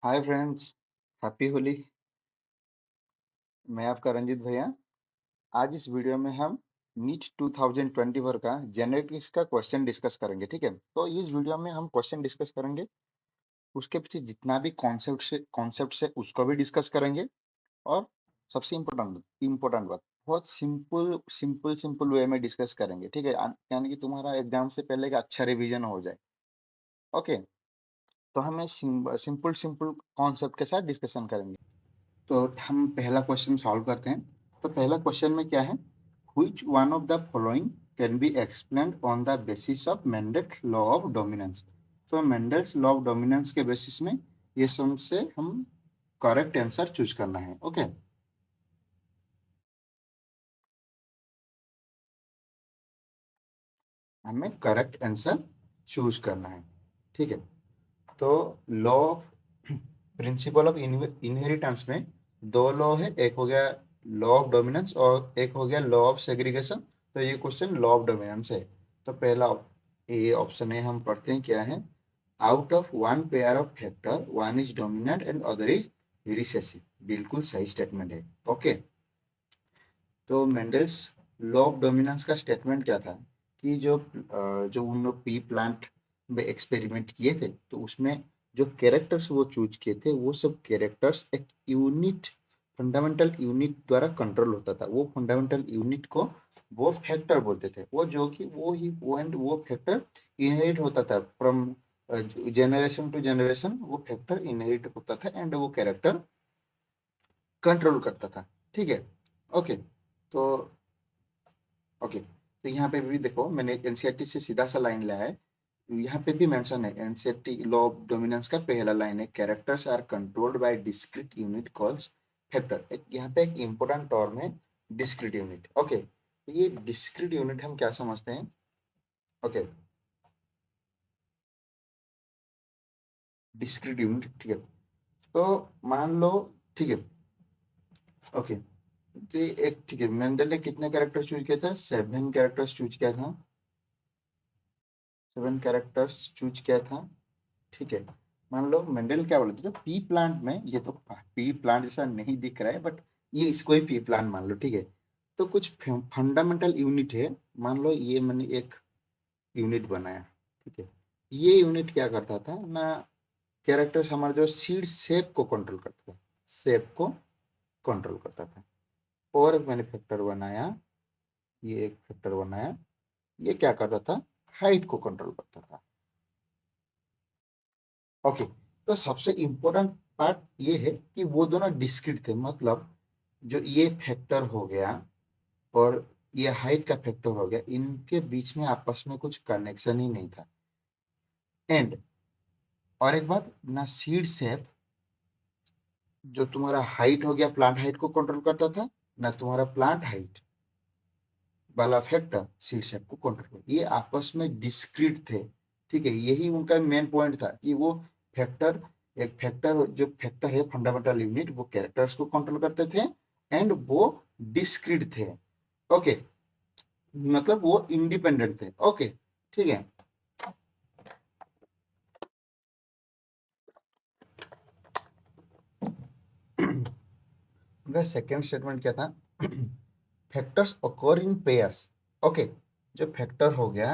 Hi friends, happy Holi. मैं आपका रंजित भैया। आज इस वीडियो में हम नीट 2024 का जेनेटिक्स का क्वेश्चन डिस्कस करेंगे। ठीक है, तो इस वीडियो में हम क्वेश्चन डिस्कस करेंगे, उसके पीछे जितना भी कॉन्सेप्ट है उसको भी डिस्कस करेंगे। और सबसे इम्पोर्टेंट बात, बहुत सिंपल वे में डिस्कस करेंगे। ठीक है, यानी कि तुम्हारा एग्जाम से पहले का अच्छा रिवीजन हो जाए। ओके, तो हमें सिंपल सिंपल कॉन्सेप्ट के साथ डिस्कशन करेंगे। तो हम पहला क्वेश्चन सॉल्व करते हैं। तो पहला क्वेश्चन में क्या है, which one of the following can be explained on the basis of Mendel's law of dominance. तो मेंडल्स लॉ ऑफ डोमिनेंस के बेसिस में ये सम से हम करेक्ट आंसर चूज करना है। ओके, हमें करेक्ट आंसर चूज करना है। ठीक है, तो law of principle of inheritance में दो लॉ है, एक हो गया लॉ ऑफ डोमिनेंस और एक हो गया लॉ ऑफ सेग्रीगेशन। तो ये क्वेश्चन लॉ ऑफ डोमिनेंस है। तो पहला ये ऑप्शन है, हम पढ़ते हैं क्या है। Out of one pair of factor one is dominant and other is recessive. बिल्कुल सही स्टेटमेंट है। ओके, तो मेंडल्स लॉ ऑफ डोमिनेंस का स्टेटमेंट क्या था कि जो उन लोग पी प्लांट में एक्सपेरिमेंट किए थे, तो उसमें जो कैरेक्टर्स वो चूज किए थे, वो सब कैरेक्टर्स एक यूनिट, फंडामेंटल यूनिट द्वारा कंट्रोल होता था। वो फंडामेंटल यूनिट को वो फैक्टर बोलते थे। वो जो कि वो फैक्टर इनहेरिट होता था फ्रॉम जनरेशन टू जनरेशन। वो फैक्टर इनहेरिट होता था एंड वो कैरेक्टर कंट्रोल करता था। ठीक है, ओके। तो ओके, तो यहाँ पे भी देखो, मैंने एनसीईआरटी से सीधा सा लाइन लाया है। यहाँ पे भी मेंशन है, एनसीईआरटी लॉ ऑफ डोमिनेंस का पहला लाइन है, characters are controlled by discrete unit calls factor. एक यहाँ पे एक इंपॉर्टेंट टर्म है, डिस्क्रीट यूनिट। ओके, तो ये डिस्क्रीट यूनिट हम क्या समझते हैं। ओके, डिस्क्रीट यूनिट, ठीक है। तो मान लो, ठीक है, ओके, तो ये एक, ठीक है, मेंडल ने कितने कैरेक्टर चूज किया था, 7 कैरेक्टर्स चूज किया था। 7 कैरेक्टर्स चूज किया था। ठीक है, मान लो मेंडल क्या बोले थे, जो पी प्लांट में, ये तो पी प्लांट जैसा नहीं दिख रहा है बट ये इसको ही पी प्लांट मान लो। ठीक है, तो कुछ फंडामेंटल यूनिट है। मान लो ये मैंने एक यूनिट बनाया। ठीक है, ये यूनिट क्या करता था ना, कैरेक्टर्स हमारे जो सीड शेप को कंट्रोल करता था, शेप को कंट्रोल करता था। और एक मैंने फैक्टर बनाया, ये एक फैक्टर बनाया, ये क्या करता था, हाइट को कंट्रोल करता था। ओके, तो सबसे इम्पोर्टेंट पार्ट ये है कि वो दोनों डिस्क्रीट थे। मतलब जो ये फैक्टर हो गया और ये हाइट का फैक्टर हो गया, इनके बीच में आपस में कुछ कनेक्शन ही नहीं था। एंड और एक बात ना, सीड शेप, जो तुम्हारा हाइट हो गया, प्लांट हाइट को कंट्रोल करता था, ना तुम्हारा प्लांट हाइट वाला फैक्टर सीड शेप को कंट्रोल, ये आपस में डिस्क्रीट थे। ठीक है, यही उनका मेन पॉइंट था कि वो फैक्टर, एक फैक्टर, जो फैक्टर है फंडामेंटल यूनिट, वो कैरेक्टर्स को कंट्रोल करते थे एंड वो डिस्क्रीट थे। ओके, मतलब वो इंडिपेंडेंट थे। ओके, ठीक है। उनका सेकेंड स्टेटमेंट क्या था, फैक्टर्स occur इन पेयर्स। ओके, जो फैक्टर हो गया,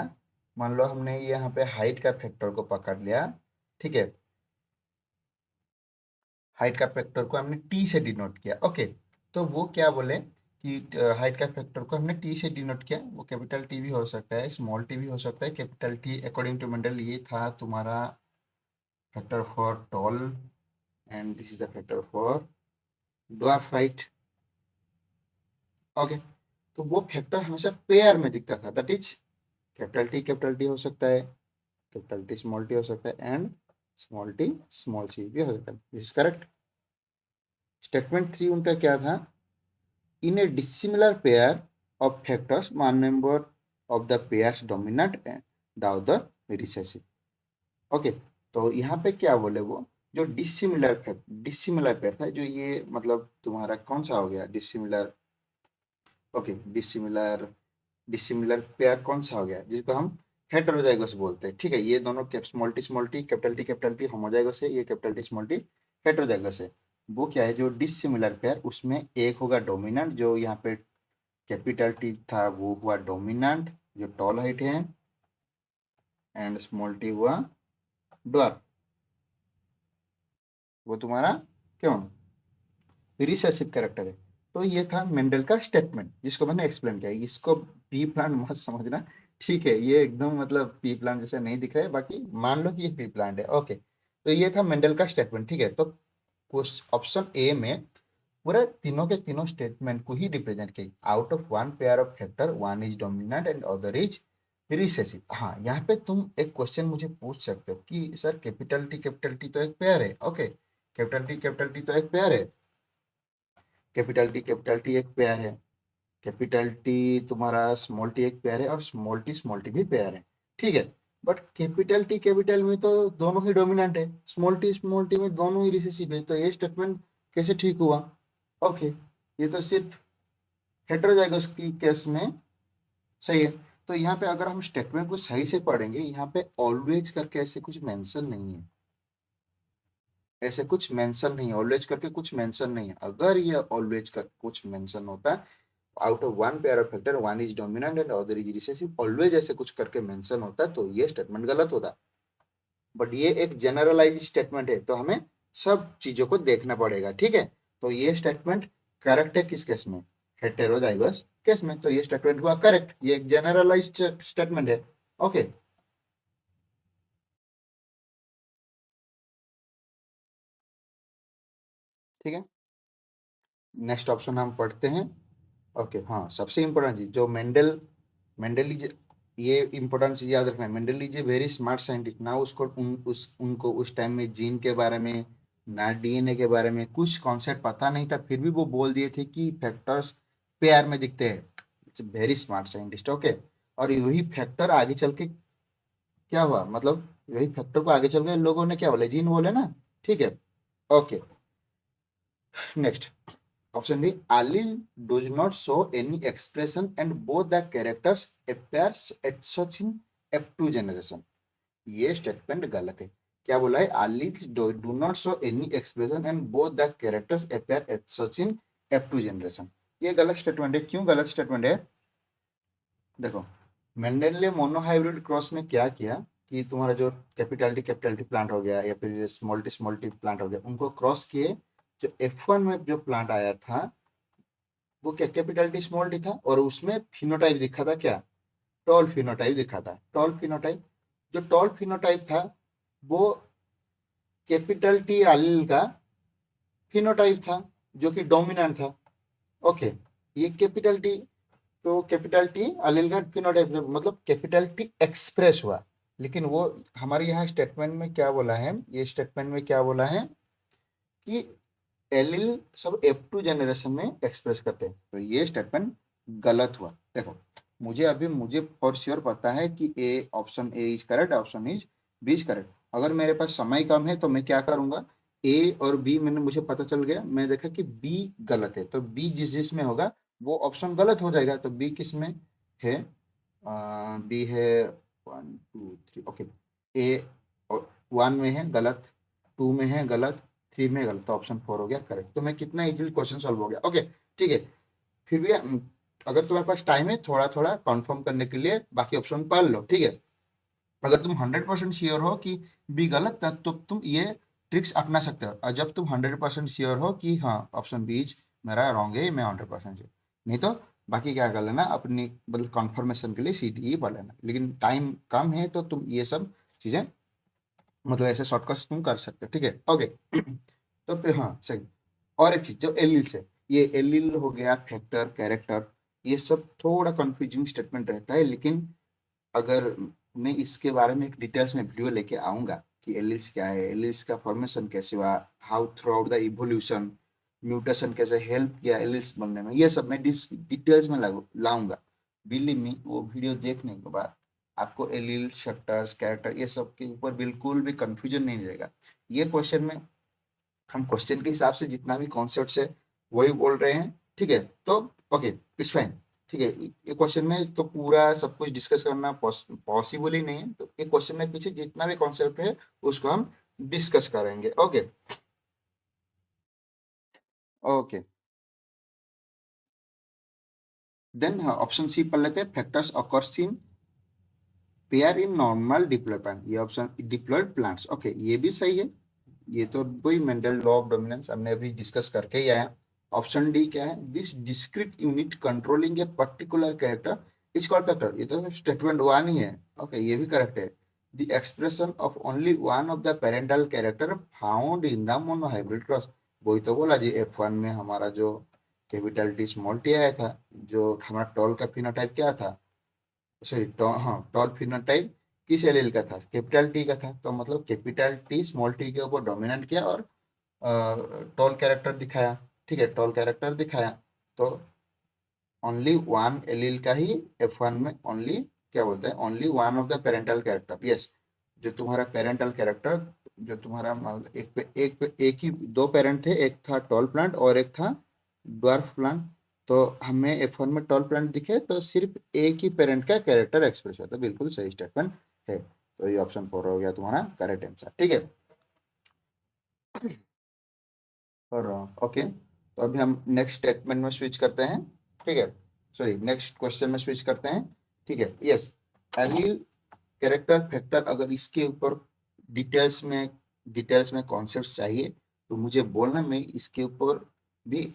मान लो हमने ये यहाँ पे हाइट का फैक्टर को पकड़ लिया। ठीक है, हाइट का फैक्टर को हमने टी से डिनोट किया। ओके, तो वो क्या बोले कि हाइट का फैक्टर को हमने टी से डिनोट किया। वो कैपिटल टी भी हो सकता है, स्मॉल टी भी हो सकता है। Capital T according to Mendel ये था तुम्हारा factor for tall and this is the factor for dwarf height. Okay, तो वो फैक्टर हमेशा पेयर में दिखता था। दैट इज कैपिटल टी हो सकता है, कैपिटल टी स्मॉल टी हो सकता है and small T small C भी हो सकता है। This is correct. स्टेटमेंट 3 उनका क्या था, in a dissimilar pair of factors one member of the pairs dominant and the other recessive। Okay, तो यहाँ पे क्या बोले वो, जो डिसिमिलर पेयर था, जो ये मतलब तुम्हारा कौन सा हो गया dissimilar. Okay, dissimilar dissimilar pair कौन सा हो गया, जिसको हम हेटेरोजाइगस बोलते हैं। ठीक है, ये दोनों small T capital T homozygous है, ये capital T small T heterozygous है वो क्या है, जो डिसिमिलर पेयर, उसमें एक होगा डोमिनेंट, जो यहाँ पे कैपिटल टी था वो हुआ डोमिनेंट जो टॉल हाइट है, एंड स्मॉल टी हुआ ड्वार्फ, वो तुम्हारा क्यों रिसेसिव कैरेक्टर है। तो ये था मेंडल का स्टेटमेंट जिसको मैंने एक्सप्लेन किया। इसको पी प्लांट मत समझना, ठीक है, ये एकदम मतलब पी प्लांट जैसा नहीं दिख रहा है, बाकी मान लो कि ये पी प्लांट है। ओके, तो ये था मेंडल का स्टेटमेंट, ठीक है। तो ऑप्शन ए में पूरा तीनों के तीनों स्टेटमेंट को ही रिप्रेजेंट किया। Out of one pair of factor one is dominant and other is recessive. हाँ, यहाँ पे तुम एक क्वेश्चन मुझे पूछ सकते हो कि सर कैपिटल टी तो एक पेयर है। ओके, कैपिटल टी तो एक पेयर है, कैपिटल टी एक पेयर है, कैपिटल टी तुम्हारा स्मॉल टी एक पेयर है, और स्मॉल टी भी पेयर है, ठीक है। बट कैपिटल में तो दोनों ही डोमिनेंट है, स्मॉल टी में दोनों ही रिसेसिव है, तो ये स्टेटमेंट कैसे ठीक हुआ? ओके, ये तो सिर्फ हेटेरोजाइगस की केस में सही है। तो यहाँ पे अगर हम स्टेटमेंट को सही से पढ़ेंगे, यहाँ पे ऑलवेज करके ऐसे कुछ मेंशन नहीं है, ऐसे कुछ मेंशन नहीं है, ऑलवेज करके कुछ मेंशन नहीं है। अगर ये ऑलवेज कर कुछ मेंशन होता, out of one pair of factor one is dominant and other is recessive, always ऐसे कुछ करके मेंशन होता तो ये स्टेटमेंट गलत होता। बट ये एक जनरलाइज स्टेटमेंट है, तो हमें सब चीजों को देखना पड़ेगा, ठीक है। तो ये स्टेटमेंट करेक्ट है किस केस में? हेटेरोजाइगस केस में। तो ये स्टेटमेंट हुआ करेक्ट, ये एक जनरलाइज स्टेटमेंट है। ओके, ठीक है, नेक्स्ट ऑप्शन हम पढ़ते हैं। ओके, हाँ, सबसे इम्पोर्टेंट चीज जो मेंडल इज, ये इम्पोर्टेंट चीज याद रखना है। Mendel is a very smart scientist ना, उसको उनको उस टाइम में जीन के बारे में ना डीएनए के बारे में कुछ कॉन्सेप्ट पता नहीं था, फिर भी वो बोल दिए थे कि फैक्टर्स पेयर में दिखते हैं। It's very smart scientist. Okay, और यही फैक्टर आगे चल के क्या हुआ, मतलब यही फैक्टर को आगे चल के लोगों ने क्या बोले, जीन बोले ना, ठीक है। Okay, next option B, allele does not show any expression and both the characters appears as such in F2 generation। ये स्टेटमेंट गलत है। क्या बोला है? alleles do not show any expression and both the characters appear as such in F2 generation। ये गलत statement है। क्यों गलत स्टेटमेंट है? देखो, मेंडल ने मोनोहाइब्रिड क्रॉस में क्या किया कि तुम्हारा जो कैपिटल टी प्लांट हो गया या फिर स्मॉल टी प्लांट हो गया, उनको क्रॉस किए। जो F1 में जो प्लांट आया था वो क्या कैपिटल टी स्मॉल टी था, और उसमें फिनोटाइप दिखा था क्या? टॉल फिनोटाइप दिखा था। टॉल फिनोटाइप, जो टॉल फिनोटाइप था वो कैपिटल टी एलील का फिनोटाइप था, जो कि डोमिनेंट था। ओके, ये कैपिटल टी, तो कैपिटल टी एलील का फिनोटाइप मतलब कैपिटल टी एक्सप्रेस हुआ। लेकिन वो हमारे यहाँ स्टेटमेंट में क्या बोला है, ये स्टेटमेंट में क्या बोला है कि एलिल सब F2 जनरेशन में एक्सप्रेस करते हैं। तो ये स्टेटमेंट गलत हुआ। देखो, मुझे फॉर श्योर पता है कि A option A is correct, option is B is correct. अगर मेरे पास समय कम है तो मैं क्या करूंगा, ए और बी मैंने मुझे पता चल गया, मैं देखा कि बी गलत है, तो बी जिस जिस में होगा वो ऑप्शन गलत हो जाएगा। तो बी किस में है? बी है 1 2 3। ओके, ए वन में है गलत, टू में है गलत, थ्री में गलत, तो ऑप्शन फोर हो गया करेक्ट। तो मैं कितना इजीली क्वेश्चन सॉल्व हो गया। ओके, ठीक है। फिर भी अगर तुम्हारे पास टाइम है थोड़ा थोड़ा कंफर्म करने के लिए बाकी ऑप्शन पढ़ लो, ठीक है। अगर तुम 100% श्योर हो कि बी गलत है तो तुम ये ट्रिक्स अपना सकते हो, और जब तुम 100% श्योर हो कि हाँ ऑप्शन बी मेरा रॉन्ग है, मैं 100% श्योर, नहीं तो बाकी क्या कर लेना, अपनी मतलब कंफर्मेशन के लिए सी टी ई पढ़ लेना। लेकिन टाइम कम है तो तुम ये सब चीजें मतलब ऐसे शॉर्टकट्स तुम कर सकते हो, ठीक है। ओके, तो फिर हाँ सही। और एक चीज जो एलिल से, ये एलिल हो गया, फैक्टर, कैरेक्टर, ये सब थोड़ा कंफ्यूजिंग स्टेटमेंट रहता है। लेकिन अगर मैं इसके बारे में एक डिटेल्स में वीडियो लेके आऊंगा कि एलिल्स क्या है, एलिल्स का फॉर्मेशन कैसे हुआ, how through out the evolution, mutation कैसे हेल्प किया एलिल्स बनने में, ये सब मैं डिटेल्स में लाऊंगा। बिलीव मी, वो वीडियो देखने के बाद आपको एलिल्स, फैक्टर्स, कैरेक्टर, ये सब के ऊपर बिल्कुल भी कंफ्यूजन नहीं रहेगा। ये क्वेश्चन में हम क्वेश्चन के हिसाब से जितना भी कॉन्सेप्ट है वही बोल रहे हैं, ठीक है। तो ओके, इट्स फाइन, ठीक है। ये क्वेश्चन में तो पूरा सब कुछ डिस्कस करना पॉसिबल ही नहीं है, तो एक क्वेश्चन में पीछे जितना भी कॉन्सेप्ट है उसको हम डिस्कस करेंगे। Okay, okay, then option C पढ़ लेते हैं, factors occurs in pair in normal diploid plant, ये ऑप्शन डिप्लॉयड प्लांट्स, ओके ये भी सही है। ये तो वही मेंडल लॉ ऑफ डोमिनेंस हमने अभी डिस्कस करके ही आया। ऑप्शन डी क्या है, this discrete unit controlling a particular character is called factor, ये तो स्टेटमेंट वन ही है। ओके ये भी करेक्ट है। The expression of only one of the parental character found in the monohybrid cross, वही तो बोला जी F1 में हमारा जो कैपिटल टी स्मॉल टी आया था, जो हमारा टॉल का फिनोटाइप क्या था, सॉरी हाँ टॉल फिनोटाइप किस एलील का था, कैपिटल टी का था, तो मतलब कैपिटल टी स्मॉल टी के ऊपर डोमिनेट किया और टॉल कैरेक्टर दिखाया। ठीक है, टॉल कैरेक्टर दिखाया, तो ओनली वन एलील का ही F1 में ओनली क्या बोलते हैं, only one of the parental character, yes, जो तुम्हारा पेरेंटल कैरेक्टर, जो तुम्हारा एक ही दो पेरेंट थे, एक था टॉल प्लांट और एक था ड्वार्फ प्लांट, तो हमें F1 में टॉल प्लांट दिखे तो सिर्फ एक ही पेरेंट का कैरेक्टर एक्सप्रेस होता है, बिल्कुल सही स्टेटमेंट है। तो ये ऑप्शन 4 हो गया तुम्हारा करेक्ट आंसर। ठीक है, और ओके, तो अभी हम नेक्स्ट स्टेटमेंट में स्विच करते हैं। ठीक है, सॉरी नेक्स्ट क्वेश्चन में स्विच करते हैं। ठीक है, यस, एलील कैरेक्टर फैक्टर, अगर इसके ऊपर डिटेल्स में कॉन्सेप्ट चाहिए तो मुझे बोलना, मैं इसके ऊपर भी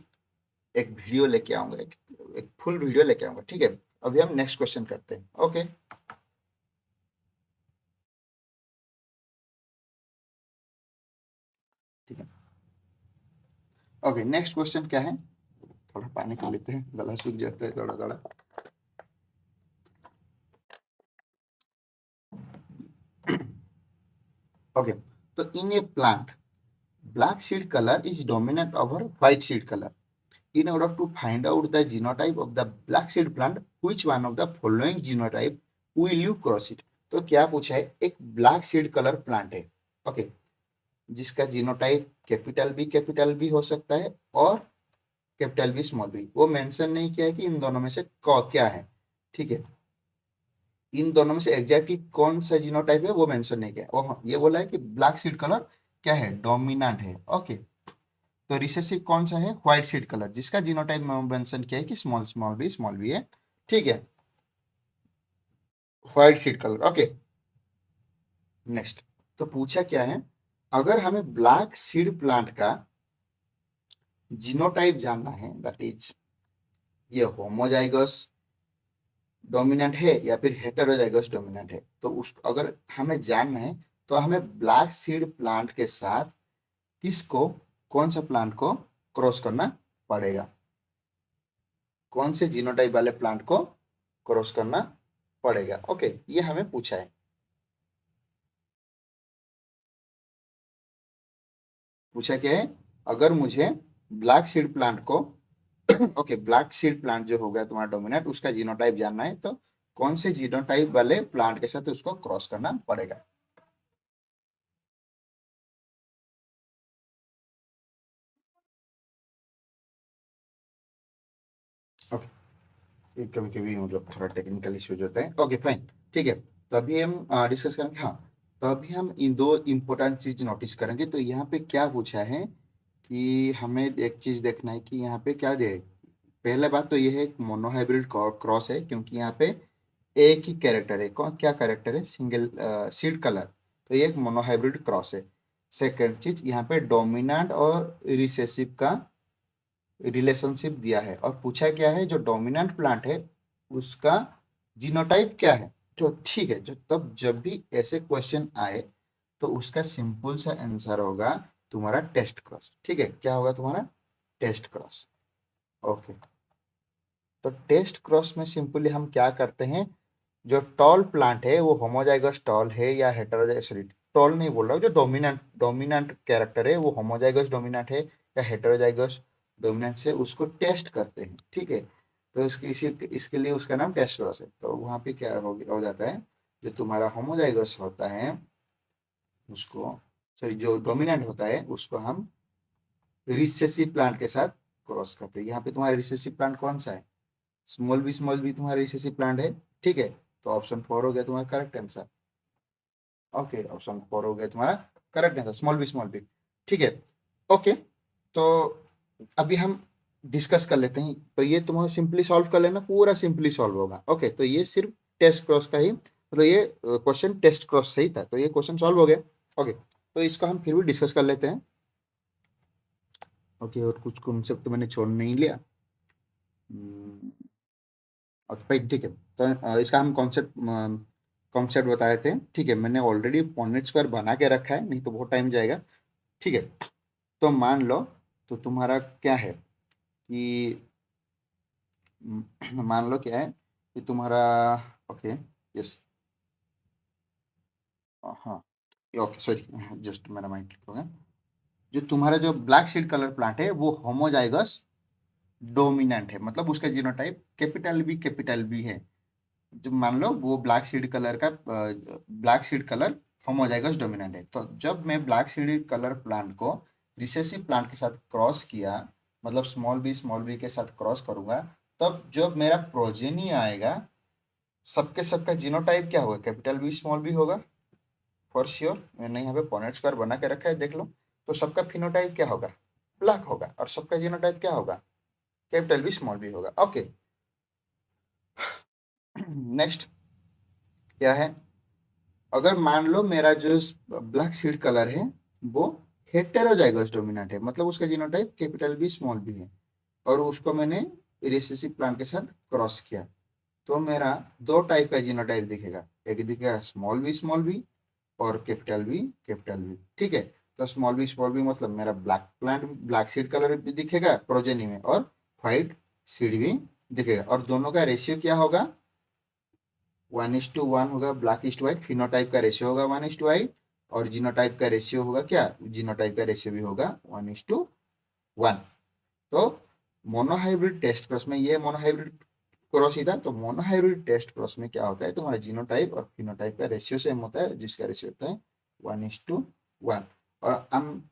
एक वीडियो लेके आऊंगा, एक फुल वीडियो लेके आऊंगा। ठीक है, अभी हम नेक्स्ट क्वेश्चन करते हैं। ओके, ठीक है, ओके नेक्स्ट क्वेश्चन क्या है, थोड़ा पानी पी लेते हैं, गला सूख जाता है थोड़ा थोड़ा। ओके, तो इन ए plant black seed color is dominant over white seed color. In order to find out the genotype of the black seed plant, which one of the following genotype will you cross it? तो क्या पूछा है, एक black seed colour plant है, okay, जिसका genotype capital B हो सकता है और कैपिटल बी स्मॉल बी, वो मेंशन नहीं किया है कि इन दोनों में से क्या है। ठीक है, इन दोनों में से एग्जैक्टली कौन सा जीनोटाइप है वो मेंशन नहीं किया, और हाँ, ये बोला है कि ब्लैक सीड कलर क्या है, डोमिनेंट है। ओके, तो रिसेसिव कौन सा है, व्हाइट सीड कलर, जिसका जीनोटाइप मेंशन किया है कि स्मॉल बी है। ठीक है, white seed colour, okay. Next, तो पूछा क्या है, अगर हमें ब्लैक सीड प्लांट का जीनोटाइप जानना है, दैट इज ये होमोजाइगस डोमिनेंट है या फिर हेटेरोजाइगस डोमिनेंट है, तो उस अगर हमें जानना है तो हमें ब्लैक सीड प्लांट के साथ किसको, कौन सा प्लांट को क्रॉस करना पड़ेगा, कौन से जीनोटाइप वाले प्लांट को क्रॉस करना पड़ेगा। ओके, ये हमें पूछा है। पूछा क्या है, अगर मुझे ब्लैक सीड प्लांट को ओके ब्लैक सीड प्लांट जो होगा तुम्हारा डोमिनेंट, उसका जीनोटाइप जानना है, तो कौन से जीनोटाइप वाले प्लांट के साथ उसको क्रॉस करना पड़ेगा। ओके, ये कभी कभी मतलब थोड़ा टेक्निकल इश्यूज होते हैं। ओके फाइन, ठीक है, तो अभी हम डिस्कस करेंगे। हाँ, तो अभी हम इन दो इम्पोर्टेंट चीज नोटिस करेंगे। तो यहाँ पे क्या पूछा है कि हमें एक चीज देखना है कि यहाँ पे क्या दे। पहले बात तो ये है, मोनोहाइब्रिड क्रॉस है, क्योंकि यहाँ पे एक ही कैरेक्टर है, कौन क्या कैरेक्टर है, सिंगल सीड कलर, तो ये एक मोनोहाइब्रिड क्रॉस है। सेकंड चीज, यहाँ पे डोमिनेंट और रिसेसिव का रिलेशनशिप दिया है, और पूछा क्या है, जो डोमिनेंट प्लांट है उसका जीनोटाइप क्या है। तो ठीक है, जो तब जब भी ऐसे क्वेश्चन आए तो उसका सिंपल सा आंसर होगा तुम्हारा टेस्ट क्रॉस। ठीक है, क्या होगा तुम्हारा टेस्ट क्रॉस। ओके, तो टेस्ट क्रॉस में सिंपली हम क्या करते हैं, जो टॉल प्लांट है वो होमोजाइगस टॉल है या हेटेरोजाइगस, सॉरी टॉल नहीं बोल रहा हूँ, जो डोमिनेंट डोमिनेंट कैरेक्टर है वो होमोजाइगस डोमिनेंट है या हेटेरोजाइगस डोमिनेंट है, उसको टेस्ट करते हैं। ठीक है, तो इसके लिए उसका नाम टेस्ट क्रॉस है। तो वहाँ पे क्या हो जाता है, जो तुम्हारा होमोजाइगस होता है उसको, सॉरी जो डोमिनेंट होता है उसको हम रिसेसिव प्लांट के साथ क्रॉस करते हैं। यहाँ पे तुम्हारा रिसेसिव प्लांट कौन सा है, स्मॉल बी तुम्हारा रिसेसिव प्लांट है। ठीक है, तो ऑप्शन 4 हो गया तुम्हारा करेक्ट आंसर। ओके, ऑप्शन 4 हो गया तुम्हारा करेक्ट आंसर, स्मॉल बी। ठीक है, ओके, तो अभी हम डिस्कस कर लेते हैं। तो ये तुम्हें सिंपली सॉल्व कर लेना, पूरा सिंपली सॉल्व होगा। ओके, तो ये सिर्फ टेस्ट क्रॉस का ही मतलब ये क्वेश्चन टेस्ट क्रॉस से ही था, तो ये क्वेश्चन सॉल्व हो गया। ओके, तो इसको हम फिर भी डिस्कस कर लेते हैं। ओके, और कुछ कॉन्सेप्ट तो मैंने छोड़ नहीं लिया। ओके भाई, ठीक है। तो इसका हम कॉन्सेप्ट कॉन्सेप्ट बताए थे। ठीक है, मैंने ऑलरेडी पॉइंट स्क्वायर बना के रखा है, नहीं तो बहुत टाइम जाएगा। ठीक है, तो मान लो, तो तुम्हारा क्या है कि मान लो क्या है कि तुम्हारा, ओके, यस, हाँ, ओके, सॉरी, जस्ट मेरा माइंड क्लिक हो गया। जो तुम्हारा जो ब्लैक सीड कलर प्लांट है वो होमोजाइगस डोमिनेंट है, मतलब उसका जीनोटाइप कैपिटल बी है। जो मान लो वो black seed colour homozygous dominant है, तो जब मैं ब्लैक सीड कलर प्लांट को रिसेसिव प्लांट के साथ क्रॉस किया, मतलब स्मॉल बी के साथ क्रॉस करूंगा, तब जब मेरा प्रोजेनी आएगा, सबके सबका जीनोटाइप क्या होगा? कैपिटल बी स्मॉल बी होगा, फॉर श्योर। मैंने यहाँ पे पॉइंट स्क्वायर बना के रखा है, देख लो। तो सबका फिनोटाइप क्या होगा? ब्लैक होगा। और सबका जीनोटाइप क्या होगा? कैपिटल बी स्मॉल बी होगा। ओके, नेक्स्ट क्या है? अगर मान लो मेरा जो ब्लैक सीड कलर है वो हेटेरोजाइगस डोमिनेंट है, मतलब उसका genotype capital B small B है, और उसको मैंने रिसेसिव प्लांट के साथ क्रॉस किया, तो मेरा दो टाइप का जीनोटाइप दिखेगा। एक दिखेगा स्मॉल बी और कैपिटल बी। ठीक है, तो स्मॉल बी मतलब मेरा ब्लैक सीड कलर भी दिखेगा प्रोजेनी में, और व्हाइट सीड भी दिखेगा, और दोनों का रेशियो क्या होगा? 1:1 होगा। ब्लैक इस्ट व्हाइट फिनोटाइप का रेशियो होगा 1:8, और जीनोटाइप का रेशियो होगा क्या? जीनोटाइप का रेशियो भी होगा 1:1। तो मोनोहाइब्रिड टेस्ट क्रॉस में, ये मोनोहाइब्रिड क्रॉस ही था, तो मोनोहाइब्रिड टेस्ट क्रॉस में क्या होता है? तुम्हारा जीनोटाइप और फिनोटाइप का रेशियो सेम होता है, जिसका रेशियो होता है 1:1। और हम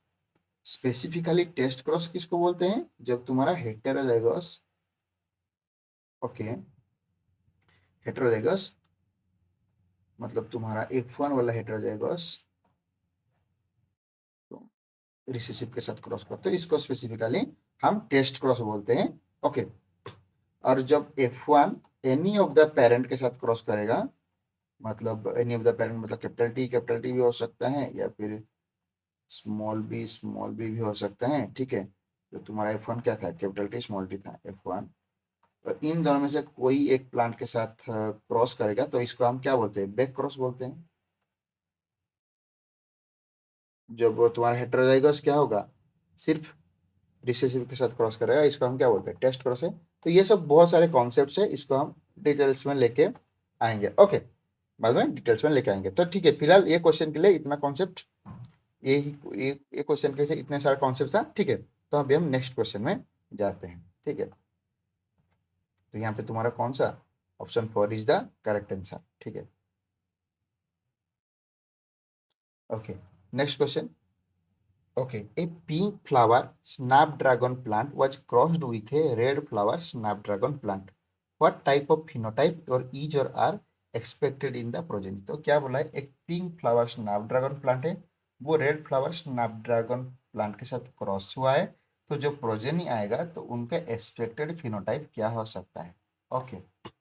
स्पेसिफिकली टेस्ट क्रॉस किसको बोलते हैं? जब तुम्हारा हेटेरोजाइगस, ओके, हेटेरोजाइगस मतलब तुम्हारा F1 वाला हेटेरोजाइगस तो रिसेसिव के साथ क्रॉस करते हैं, इसको स्पेसिफिकली हम टेस्ट क्रॉस बोलते हैं। ओके, और जब F1 any of the parent के साथ क्रॉस करेगा, मतलब एनी ऑफ द पेरेंट मतलब कैपिटल टी भी हो सकता है, या फिर स्मॉल बी भी हो सकता है। ठीक है, तो तुम्हारा F1 क्या था? कैपिटल टी स्मॉल टी था F1। तो इन दोनों में से कोई एक प्लांट के साथ क्रॉस करेगा, तो इसको हम क्या बोलते हैं? बैक क्रॉस बोलते हैं। जब वो तुम्हारा हेटेरोजाइगस क्या होगा? सिर्फ रिसेसिव के साथ क्रॉस करेगा, इसको हम क्या बोलते हैं? टेस्ट क्रॉस है। तो ये सब बहुत सारे कॉन्सेप्ट्स है, इसको हम डिटेल्स में लेके आएंगे। ओके, बाद में डिटेल्स में लेके आएंगे। तो ठीक है, फिलहाल ये क्वेश्चन के लिए इतना कॉन्सेप्ट, ये ये क्वेश्चन के लिए इतने सारे कॉन्सेप्ट था। ठीक है, तो अभी हम नेक्स्ट क्वेश्चन में जाते हैं। ठीक है, तो यहाँ पे तुम्हारा कौन सा option 4 is the correct answer. ठीक है, okay, next question. Okay, a pink flower snapdragon plant was crossed with a red flower snapdragon plant. What type of phenotype or is or are expected in the progeny? तो क्या बोला है? एक pink flower Snapdragon plant है, वो red flower Snapdragon plant के साथ cross हुआ है, तो जो प्रोजेनी आएगा तो उनका एक्सपेक्टेड फिनोटाइप क्या हो सकता है? ओके, तो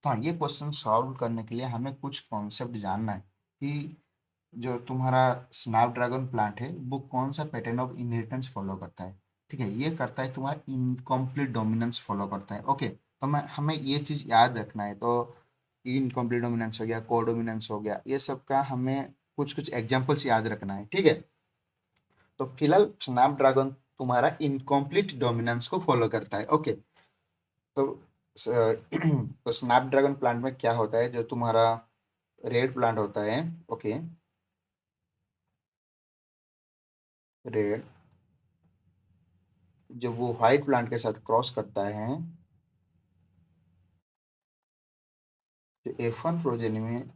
हाँ, ये क्वेश्चन सॉल्व करने के लिए हमें कुछ कॉन्सेप्ट जानना है कि जो तुम्हारा स्नैपड्रैगन प्लांट है वो कौन सा पैटर्न ऑफ इनहेरिटेंस फॉलो करता है। ठीक है, ये करता है तुम्हारा इनकम्प्लीट डोमिनेंस फॉलो करता है। ओके, तो मैं हमें ये चीज़ याद रखना है। तो इनकम्प्लीट डोमिनेंस हो गया, कोडोमिनेंस हो गया, ये सब का हमें कुछ कुछ एग्जाम्पल्स याद रखना है। ठीक है, तो फिलहाल स्नैपड्रैगन तुम्हारा इनकम्प्लीट डोमिनेंस को फॉलो करता है। ओके, तो तो स्नैपड्रैगन प्लांट में क्या होता है? जो तुम्हारा रेड प्लांट होता है, ओके, रेड, जब वो व्हाइट प्लांट के साथ क्रॉस करता है, तो F1 प्रोजेनी में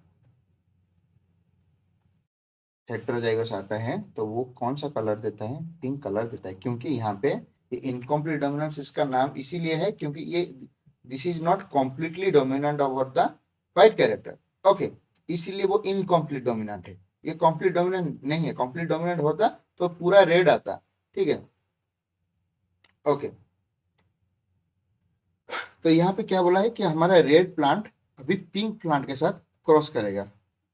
हेटेरोजाइगस आता है, तो वो कौन सा कलर देता है? पिंक कलर देता है, क्योंकि यहाँ पे ये इनकम्प्लीट डोमिनेंस इसका नाम इसीलिए है क्योंकि ये this is not completely dominant over the white character. Okay, इसीलिए वो इनकम्प्लीट डोमिनेंट है। ये कंप्लीट डोमिनेंट नहीं है, कंप्लीट डोमिनेंट होता तो पूरा रेड आता। ठीक है, ओके, तो यहाँ पे क्या बोला है कि हमारा रेड प्लांट अभी पिंक प्लांट के साथ क्रॉस करेगा।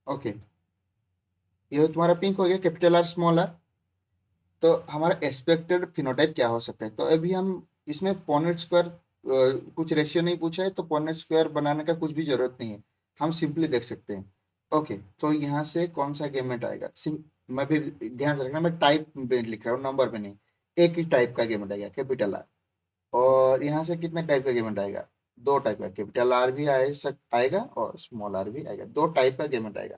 ओके, ये तुम्हारा पिंक हो गया, कैपिटल आर स्मॉल आर। तो हमारा एक्सपेक्टेड फिनोटाइप क्या हो सकता है, तो अभी हम इसमें पॉनेट स्क्वायर कुछ रेशियो नहीं पूछा है, तो पॉनेट स्क्वायर बनाने का कुछ भी जरूरत नहीं है, हम सिंपली देख सकते हैं। ओके, तो यहाँ से कौन सा गेमेट आएगा, मैं भी ध्यान से रखना, मैं टाइप में लिख रहा हूँ, नंबर में नहीं। एक ही टाइप का गेमेट आएगा, कैपिटल आर। और यहाँ से कितने टाइप का गेमेट आएगा, दो टाइप का, कैपिटल आर भी आएगा और स्मॉल आर भी आएगा, दो टाइप का गेमेट आएगा।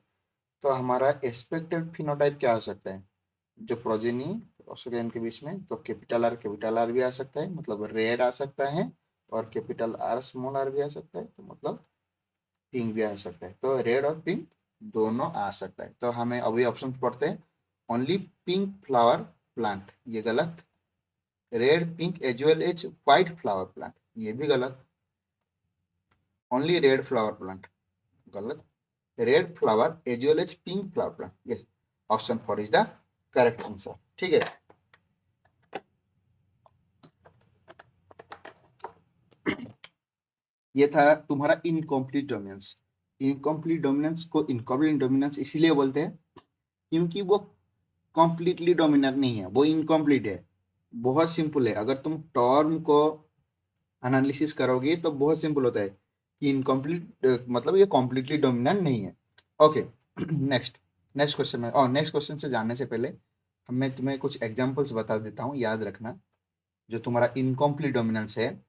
तो हमारा एक्सपेक्टेड फिनोटाइप क्या हो सकता है, जो प्रोजेनी ऑस्ट्रेलियन के बीच में, तो कैपिटल आर भी आ सकता है, मतलब रेड आ सकता है, और कैपिटल आर स्मॉल आर भी आ सकता है, तो मतलब पिंक भी आ सकता है। तो रेड और पिंक दोनों आ सकता है। तो हमें अभी ऑप्शन पढ़ते हैं, ओनली पिंक फ्लावर प्लांट, ये गलत। Red pink as well as white flower plant, ये भी गलत। ओनली रेड फ्लावर प्लांट, गलत। Red flower as well as pink flower plant, yes, option 4 is the correct answer. ठीक है, ये था तुम्हारा इनकम्प्लीट डोमिनेंस। इनकम्प्लीट डोमिनेंस को इनकम्प्लीट डोमिनेंस इसीलिए बोलते हैं क्योंकि वो कम्प्लीटली डोमिनेंट नहीं है, वो इनकम्प्लीट है। बहुत सिंपल है, अगर तुम टर्म को एनालिसिस करोगे तो बहुत सिंपल होता है कि इनकम्प्लीट मतलब ये कम्प्लीटली डोमिनेंट नहीं है। ओके, नेक्स्ट नेक्स्ट क्वेश्चन में, और नेक्स्ट क्वेश्चन से जानने से पहले मैं तुम्हें कुछ एग्जांपल्स बता देता हूँ, याद रखना। जो तुम्हारा इनकम्प्लीट डोमिनेंस है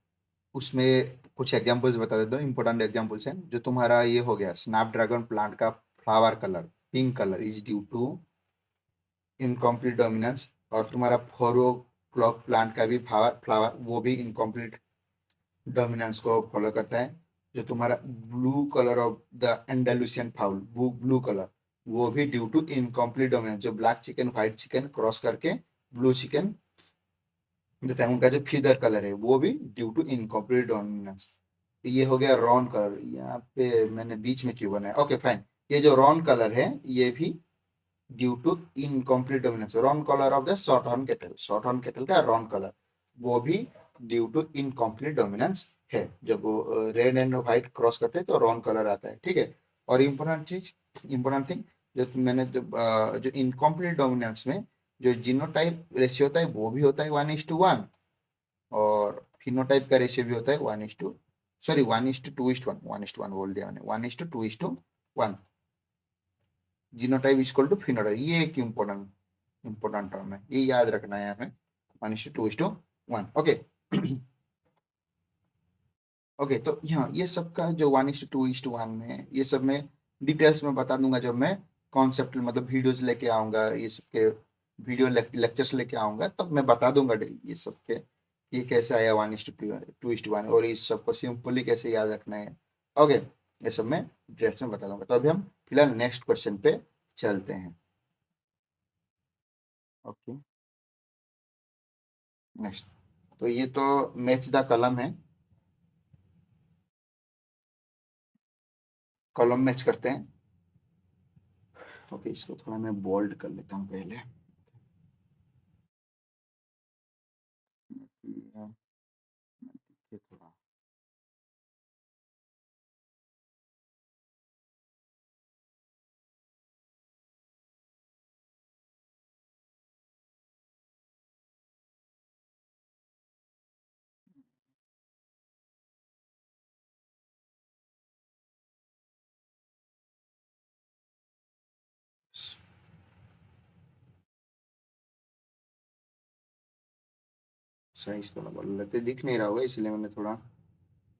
उसमें कुछ एग्जांपल्स बता देता हूँ, इंपॉर्टेंट एग्जांपल्स हैं। जो तुम्हारा ये हो गया, स्नैपड्रैगन प्लांट का flower colour pink colour is due to incomplete dominance. और तुम्हारा फोरो क्लॉक प्लांट का भी फ्लावर फ्लावर वो भी इनकम्प्लीट डोमिनेंस को फॉलो करता है। जो तुम्हारा blue colour of the Andalusian fowl, blue colour, वो भी ड्यू टू इनकम्प्लीट डोमिनेंस। जो black chicken white chicken cross करके ब्लू चिकन देता है, उनका जो फीदर कलर है वो भी ड्यू टू इनकम्प्लीट डोमिनेंस। ये हो गया रॉन कलर, यहाँ पे मैंने बीच में क्यों बनाया, ओके फाइन। ये जो रॉन कलर है ये भी due to incomplete dominance. Roan colour of the shorthorn cattle, shorthorn cattle का रॉन कलर, वो भी ड्यू टू इनकम्प्लीट डोमिनेंस है। जब वो रेड एंड व्हाइट क्रॉस करते हैं तो रॉन कलर आता है। ठीक है, और इम्पोर्टेंट चीज, इम्पोर्टेंट थिंग, जो मैंने जो इनकम्प्लीट डोमिनेंस में जो जीनोटाइप रेशियो होता है वो भी होता है 1:1, और फिनोटाइप का रेशियो भी होता है 1:, सॉरी 1:2:1, 1:1 बोल दिया मैंने, 1:2:1। जीनोटाइप इक्वल टू फिनोटाइप, ये एक इम्पोर्टेंट इम्पोर्टेंट टर्म है, ये याद रखना है हमें, 1:2:1। ओके, ओके, तो यहाँ ये सब का जो 1:2:1 में, ये सब मैं डिटेल्स में बता दूंगा जब मैं कॉन्सेप्ट मतलब वीडियोज लेके आऊंगा, ये सब के वीडियो लेक्चर्स लेके आऊंगा, तब मैं बता दूंगा ये सब के, ये कैसे आया 1:2:1, और इस सबको सिंपली कैसे याद रखना है। ओके, ये सब मैं डिटेल्स में बता दूंगा। तो अभी हम फिलहाल नेक्स्ट क्वेश्चन पे चलते हैं। ओके, नेक्स्ट, तो ये तो मैच द कलम है, कॉलम मैच करते हैं। ओके, इसको थोड़ा मैं बोल्ड कर लेता हूँ पहले। ये थोड़ा, साइज थोड़ा बड़ा लेते, दिख नहीं रहा होगा इसलिए मैंने थोड़ा,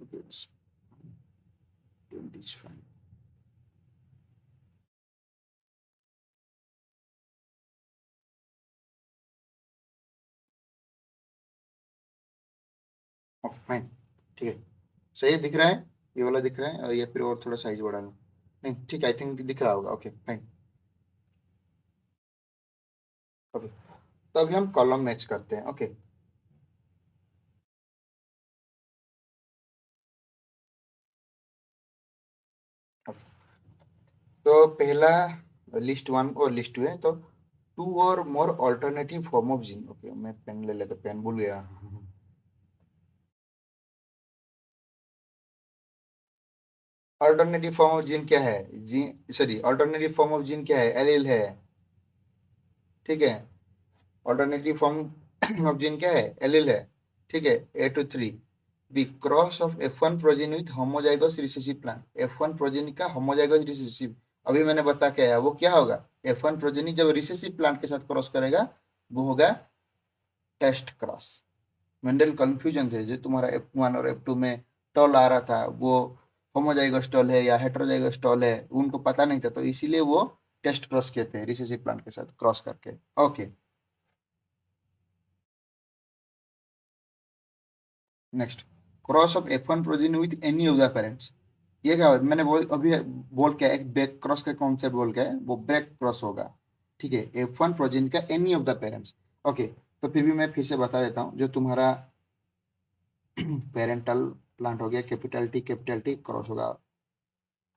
25। ओके फाइन, ठीक है, सही दिख रहा है, ये वाला दिख रहा है, और ये फिर और थोड़ा साइज बढ़ा लूँ, नहीं ठीक है, आई थिंक दिख रहा होगा। ओके फाइन, ओके, तो अभी हम कॉलम मैच करते हैं। ओके, तो पहला लिस्ट वन और लिस्ट टू है, तो two or more alternative form of gene. Okay, मैं पेन ले लेता, पेन भूल गया। अल्टरनेटिव फॉर्म ऑफ जीन क्या है? Gene sorry alternative form of gene क्या है? एलील है। ठीक है, अल्टरनेटिव फॉर्म ऑफ जीन क्या है? एलील है। ठीक है, A to 3 the cross of F1 progeny with homozygous recessive plant. F1 progeny का होमोजाइगस रिसेसिव, अभी मैंने बता के आया, वो क्या होगा? F1 प्रोजेनी जब रिसेसिव प्लांट के साथ क्रॉस करेगा वो होगा टेस्ट क्रॉस। मेंडल कंफ्यूजन थे जो तुम्हारा F1 और F2 में टॉल आ रहा था, वो होमोजाइगस टॉल है या हेटेरोजाइगस टॉल है, उनको पता नहीं था, तो इसीलिए वो टेस्ट क्रॉस कहते हैं, रिसेसिव प्लांट के साथ क्रॉस करके। Okay, next, cross of F1 progeny with any of the parents. ये क्या मैंने अभी बोल के एक बैक क्रॉस का कॉन्सेप्ट बोल के है, वो बैक क्रॉस होगा। ठीक है, F1 प्रोजीन का any of the parents. Okay, तो फिर भी मैं फिर से बता देता हूँ, जो तुम्हारा पेरेंटल प्लांट हो गया, कैपिटल टी क्रॉस होगा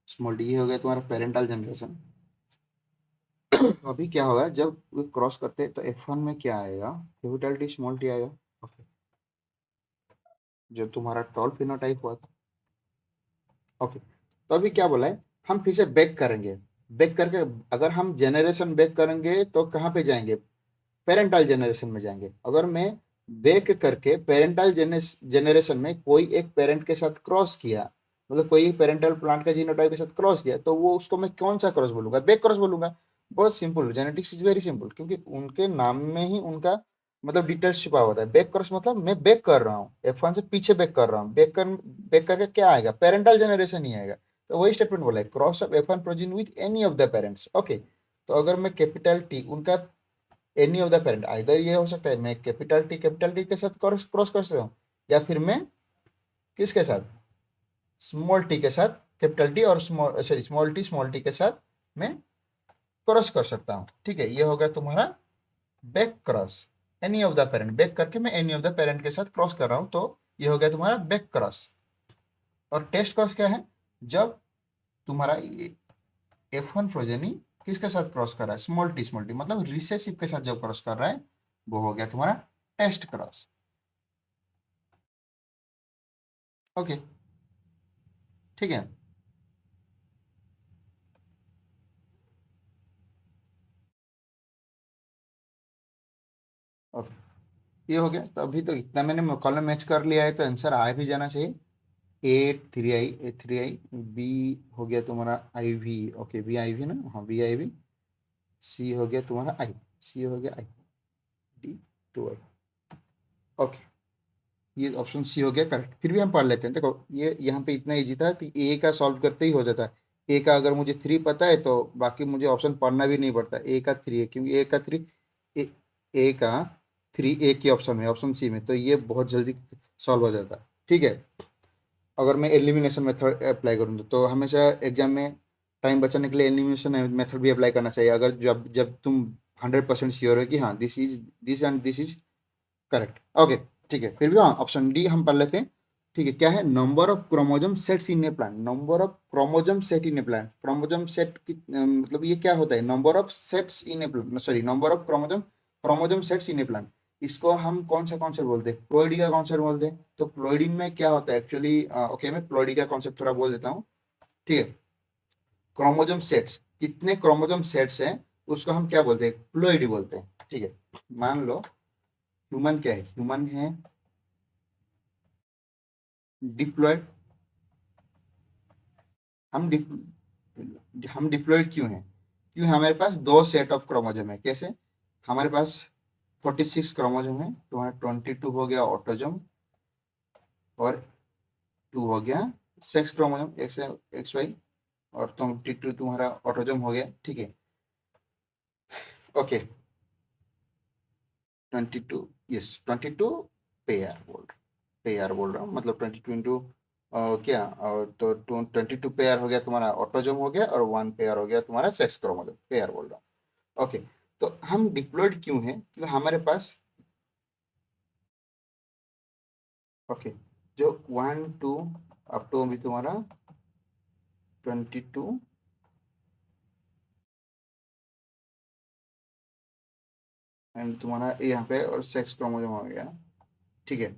स्मॉल डी, ये हो गया तुम्हारा पेरेंटल जनरेशन। अभी क्या होगा जब क्रॉस करते हैं तो F1 में क्या आएगा? कैपिटल टी स्मॉल टी आएगा। ओके, जो तुम्हारा टॉल फिनोटाइप हुआ था। ओके, तो अभी क्या बोला है, हम फिर से बैक करेंगे। बैक करके अगर हम जेनरेशन बैक करेंगे तो कहाँ पे जाएंगे? पेरेंटल जेनरेशन में जाएंगे। अगर मैं बैक करके पेरेंटल जेनरेशन में कोई एक पेरेंट के साथ क्रॉस किया, मतलब कोई पेरेंटल प्लांट का जीनोटाइप के साथ क्रॉस किया, तो वो उसको मैं कौन सा क्रॉस बोलूंगा? बैक क्रॉस बोलूंगा। बहुत simple, genetics is very simple, क्योंकि उनके नाम में ही उनका मतलब डिटेल्स छुपा होता है। बैक क्रॉस मतलब मैं बैक कर रहा हूँ, F1 से पीछे बैक कर रहा हूँ। बैक करके क्या आएगा? पेरेंटल जेनरेशन ही आएगा। तो वही स्टेटमेंट बोला है, cross of F1 progeny with any of the parents. Okay, तो अगर मैं कैपिटल टी उनका any of the parent, either ये हो सकता है मैं कैपिटल टी के साथ क्रॉस क्रॉस कर सकता हूँ, या फिर मैं किसके साथ? स्मॉल टी के साथ, कैपिटल टी और स्मॉल टी के साथ मैं क्रॉस कर सकता हूँ। ठीक है, ये हो गया तुम्हारा back cross. Any of the parent, back करके मैं एनी ऑफ द पेरेंट के साथ क्रॉस कर रहा हूँ, तो ये हो गया तुम्हारा बैक क्रॉस। और टेस्ट क्रॉस क्या है? जब तुम्हारा F1 प्रोजेनी किसके साथ क्रॉस कर रहा है? स्मॉल टी मतलब रिसेसिव के साथ जब क्रॉस कर रहा है, वो हो गया तुम्हारा टेस्ट क्रॉस। ओके, ठीक है। ओके, ये हो गया। तो अभी तो इतना मैंने कॉलम मैच कर लिया है, तो आंसर आ भी जाना चाहिए। A3I बी हो गया तुम्हारा IV। ओके, VIV ना, हाँ VIV। सी हो गया तुम्हारा आई, सी हो गया आई, D2I। ओके, ये ऑप्शन सी हो गया करेक्ट। फिर भी हम पढ़ लेते हैं, देखो ये यहाँ पे इतना इजी था कि ए का सॉल्व करते ही हो जाता है। ए का अगर मुझे 3 पता है तो बाकी मुझे ऑप्शन पढ़ना भी नहीं पड़ता। ए का 3 है, क्योंकि ए, ए का 3 ए के ऑप्शन है, ऑप्शन सी में, तो ये बहुत जल्दी सॉल्व हो जाता है। ठीक है, अगर मैं एलिमिनेशन मेथड अप्लाई करूँ तो हमेशा एग्जाम में टाइम बचाने के लिए एलिमिनेशन मेथड भी अप्लाई करना चाहिए, अगर जब जब तुम 100% श्योर हो कि हाँ this and this is correct. Okay, ठीक है, फिर भी हाँ ऑप्शन डी हम पढ़ लेते हैं। ठीक है, क्या है? Number of chromosome sets in A plant. Number of chromosome set in A plant, chromosome set की मतलब ये क्या होता है? Number of sets in A plant, sorry number of chromosome chromosome sets in A plant. इसको हम कौन सा कॉन्सेप्ट बोलते हैं? प्लॉइडी का कॉन्सेप्ट बोलते हैं। तो प्लॉइडी में क्या होता है एक्चुअली? ओके, मैं प्लॉइडी का कॉन्सेप्ट थोड़ा बोल देता हूँ। ठीक है, क्रोमोजोम सेट्स, कितने क्रोमोजोम सेट्स हैं, उसको हम क्या बोलते हैं? प्लॉइडी बोलते हैं। ठीक है, मान लो ह्यूमन क्या है? ह्यूमन है डिप्लॉयड। हम हम डिप्लॉयड क्यों हैं? क्यों? हमारे पास दो सेट ऑफ क्रोमोजोम है। कैसे? हमारे पास 46 क्रोमोजोम है, तुम्हारा 22 हो गया ऑटोजोम, और 2 हो गया सेक्स क्रोमोजोम, XY, और 22 तुम्हारा ऑटोजोम हो गया। ठीक है, ओके, 22, यस 22 पेयर बोल रहा हूँ, मतलब 22 इंटू क्या, और तो 22 पेयर हो गया तुम्हारा ऑटोजोम हो गया, और 1 पेयर हो गया तुम्हारा सेक्स क्रोमोजोम, पेयर बोल रहा हूँ। ओके, तो हम डिप्लॉयड क्यों हैं? क्योंकि हमारे पास, ओके, जो 1 2 अप टू अभी तुम्हारा 22, एंड तुम्हारा यहाँ पे और सेक्स क्रोमोजोम हो गया। ठीक है,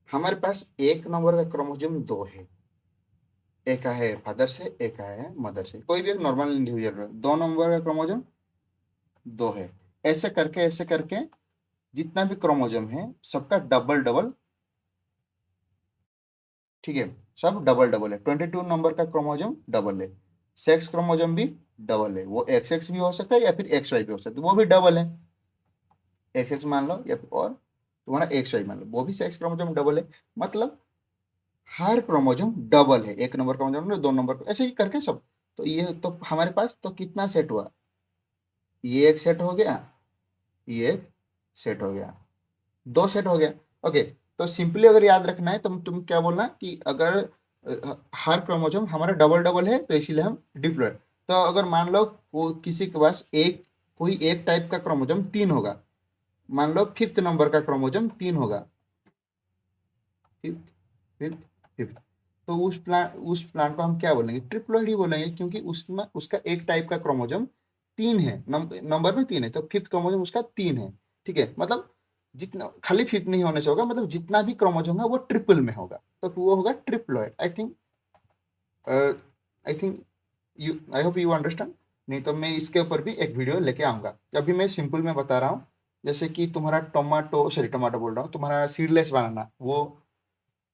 हमारे पास एक नंबर का क्रोमोजोम 2 है, एक है फादर से, एक है मदर से, कोई भी एक नॉर्मल इंडिविजुअल, 2 नंबर का क्रोमोजोम 2 है। ऐसे करके जितना भी क्रोमोजोम है सबका डबल डबल, ठीक है, सब डबल डबल है। 22 नंबर का क्रोमोजोम डबल है। सेक्स क्रोमोजोम भी डबल है, वो एक्स एक्स भी हो सकता है या फिर एक्स वाई भी हो सकता है, वो भी डबल है। एक्स एक्स मान लो या फिर और तुम्हारा एक्स वाई मान लो, वो भी सेक्स क्रोमोजोम डबल है। मतलब हर क्रोमोजोम डबल है, 1 नंबर क्रोमोजोम 2 नंबर, ऐसे ही करके सब। तो ये तो हमारे पास तो कितना सेट हुआ, ये एक सेट हो गया, ये एक सेट हो गया, 2 सेट हो गया। ओके, तो सिंपली अगर याद रखना है तो तुम क्या बोलना कि अगर हर क्रोमोसोम हमारा डबल डबल है तो इसीलिए हम डिप्लॉयड। तो अगर मान लो वो किसी के पास एक कोई एक टाइप का क्रोमोसोम 3 होगा, मान लो 5th नंबर का क्रोमोसोम 3 होगा, फिफ्थ फिफ्थ फिफ्थ, तो उस प्लांट को हम क्या बोलेंगे, ट्रिप्लॉइड ही बोलेंगे, क्योंकि उसमें उसका एक टाइप का क्रोमोसोम 3 है, नंबर में 3 है, तो 5th क्रोमोसोम उसका 3 है। ठीक है, मतलब जितना खाली 5th नहीं होने से होगा, मतलब जितना भी क्रोमोसोम है वो ट्रिपल में होगा, तो वो होगा triploid. I think you I hope you understand. नहीं तो मैं इसके ऊपर भी एक वीडियो लेके आऊंगा, अभी मैं सिंपल में बता रहा हूँ। जैसे कि तुम्हारा टमाटो बोल रहा हूँ, तुम्हारा सीडलेस बनाना वो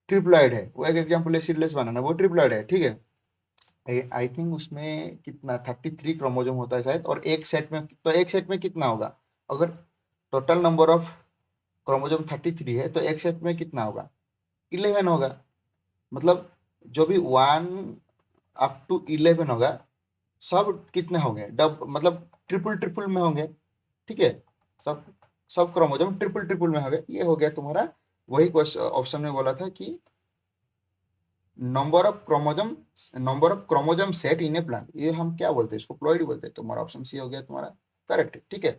ट्रिप्लॉइड है, वो एक एग्जाम्पल है, सीडलेस बनाना वो ट्रिप्लॉइड है। ठीक है, आई थिंक उसमें कितना 33 क्रोमोजोम होता है शायद, और एक सेट में कितना होगा, अगर टोटल नंबर ऑफ क्रोमोजोम 33 है तो एक सेट में कितना होगा, 11 होगा। मतलब जो भी 1 अप टू 11 होगा, सब कितने होंगे, डब मतलब ट्रिपल ट्रिपल में होंगे। ठीक है, सब सब क्रोमोजोम ट्रिपल ट्रिपल में होंगे। ये हो गया तुम्हारा, वही क्वेश्चन ऑप्शन में बोला था कि number of chromosome set in A plant, ये हम क्या बोलते हैं, इसको प्लॉइड बोलते हैं। तुम्हारा ऑप्शन सी हो गया तुम्हारा करेक्ट। ठीक है,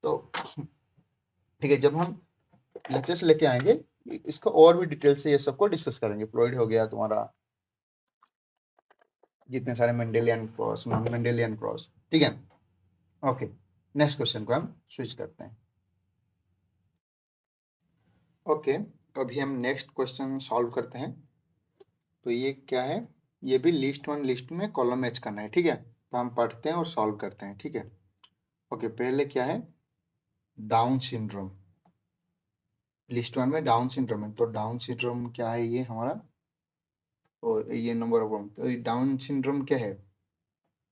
तो ठीक है, जब हम लेक्चर्स लेके आएंगे इसको और भी डिटेल से ये सबको डिस्कस करेंगे। प्लॉइड हो गया तुम्हारा, जितने सारे Mendelian cross, non Mendelian cross. ठीक है, ओके, नेक्स्ट क्वेश्चन को हम स्विच करते हैं। ओके, अभी हम नेक्स्ट क्वेश्चन सॉल्व करते हैं। तो ये क्या है, ये भी लिस्ट 1 लिस्ट में कॉलम मैच करना है। ठीक है, तो हम पढ़ते हैं और सॉल्व करते हैं। ठीक है, ओके, पहले क्या है, डाउन सिंड्रोम। लिस्ट 1 में डाउन सिंड्रोम है, तो डाउन सिंड्रोम क्या है, ये हमारा, और ये नंबर ऑफ, तो ये डाउन सिंड्रोम क्या है,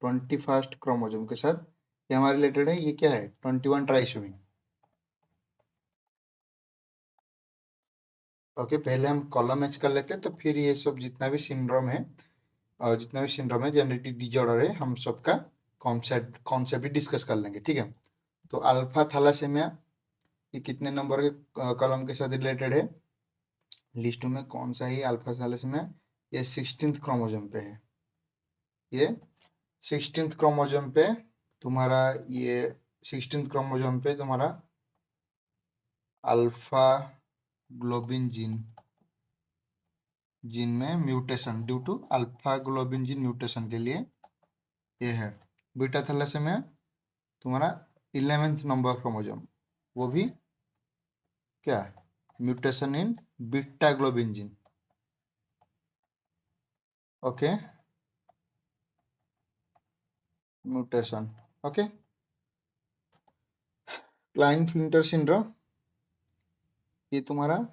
21st क्रोमोजोम के साथ ये हमारे रिलेटेड है। ये क्या है, 21 ट्राइसोमी। ओके, पहले हम कॉलम मैच कर लेते हैं, तो फिर ये सब जितना भी सिंड्रोम है, और जितना भी सिंड्रोम है, जेनेटिक डिजॉर्डर है, हम सबका कॉन्सेप्ट कॉन्सेप्ट भी डिस्कस कर लेंगे। ठीक है, तो अल्फा थैलासेमिया ये कितने नंबर के कॉलम के साथ रिलेटेड है, लिस्ट में कौन सा है अल्फा थैलेसीमिया, ये 16th क्रोमोसोम पे है। ये 16th क्रोमोसोम पे तुम्हारा, ये 16th क्रोमोसोम पे तुम्हारा अल्फा ग्लोबिन जीन में mutation, due to alpha globin gene mutation के लिए ये है। बीटा थैलेसीमिया तुम्हारा 11th नंबर क्रोमोसोम, वो भी क्या, mutation in beta globin gene. Okay, mutation. Okay, Klinefelter syndrome ये तुम्हारा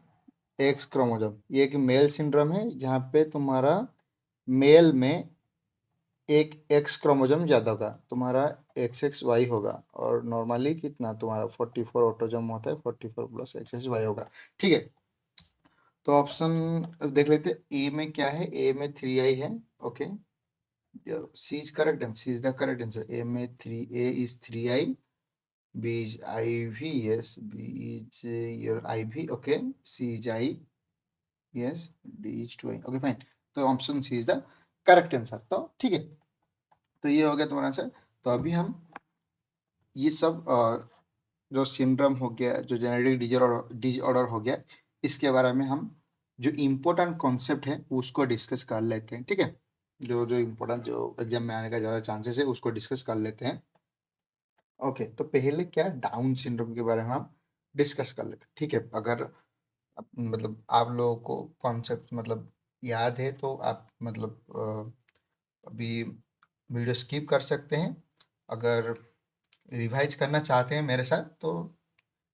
एक्स क्रोमोसोम, ये एक मेल सिंड्रोम है जहाँ पे तुम्हारा मेल में एक एक्स क्रोमोसोम ज़्यादा होगा, तुम्हारा एक्स एक्स वाई होगा, और नॉर्मली कितना तुम्हारा 44 ऑटोजोम होता है, 44 प्लस एक्स एक्स वाई होगा। ठीक है, तो ऑप्शन देख लेते हैं, ए में क्या है, ए में 3i है। Okay, C is correct answer, C is the correct answer, A में 3, A is 3i, B is IV, yes. B is your IV, okay. C is I, yes. D is 2I, okay, fine. तो option C is the correct answer. तो ठीक है, तो ये हो गया तुम्हारा आंसर। तो अभी हम ये सब जो सिंड्रोम हो गया, जो जेनेटिक डिसऑर्डर हो गया, इसके बारे में हम जो इम्पोर्टेंट कॉन्सेप्ट है उसको डिस्कस कर लेते हैं। ठीक है, जो जो इम्पोर्टेंट, जो एग्जाम में आने का ज़्यादा चांसेस है उसको डिस्कस कर लेते हैं। ओके, तो पहले क्या डाउन सिंड्रोम के बारे में हम डिस्कस कर लेते हैं। ठीक है, अगर मतलब आप लोगों को कॉन्सेप्ट मतलब याद है तो आप मतलब अभी वीडियो स्किप कर सकते हैं। अगर रिवाइज करना चाहते हैं मेरे साथ तो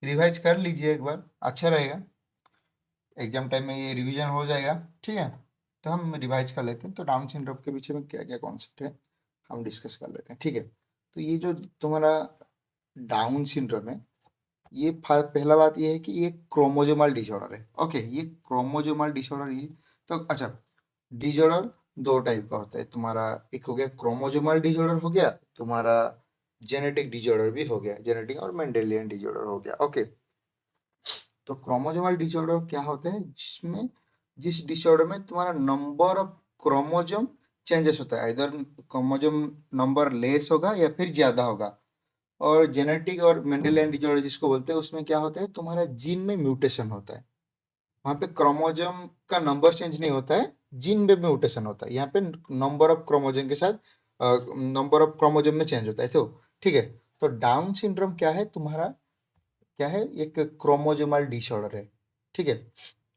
रिवाइज कर लीजिए एक बार, अच्छा रहेगा। एग्जाम टाइम में ये रिवीजन हो जाएगा। ठीक है, तो हम रिवाइज कर लेते हैं। तो डाउन सिंड्रोम के पीछे में क्या क्या कॉन्सेप्ट है हम डिस्कस कर लेते हैं। ठीक है, तो ये जो तुम्हारा डाउन सिंड्रोम है, ये पहला बात ये है कि ये क्रोमोजोमल डिसऑर्डर है। ओके, ये क्रोमोजोमल डिसऑर्डर ये तो अच्छा, डिसऑर्डर दो टाइप का होता है तुम्हारा। एक हो गया क्रोमोजोमल डिसऑर्डर हो गया, तुम्हारा जेनेटिक डिसऑर्डर भी हो गया, जेनेटिक और मेंडेलियन डिसऑर्डर हो गया। ओके, तो क्रोमोजोमल डिसऑर्डर क्या होता है, जिसमें जिस डिसऑर्डर में तुम्हारा नंबर ऑफ क्रोमोजोम चेंजेस होता है, इधर क्रोमोजोम नंबर लेस होगा या फिर ज्यादा होगा। और जेनेटिक और मेंडेलियन डिसऑर्डर जिसको बोलते हैं, उसमें क्या होता है, तुम्हारा जीन में म्यूटेशन होता है। वहाँ पे क्रोमोजोम का नंबर चेंज नहीं होता है, जीन में म्यूटेशन होता है। यहाँ पे नंबर ऑफ क्रोमोजोम के साथ नंबर ऑफ क्रोमोजोम में चेंज होता है। तो ठीक है, तो डाउन सिंड्रोम क्या है तुम्हारा, क्या है, एक क्रोमोजोमल डिसऑर्डर है। ठीक है,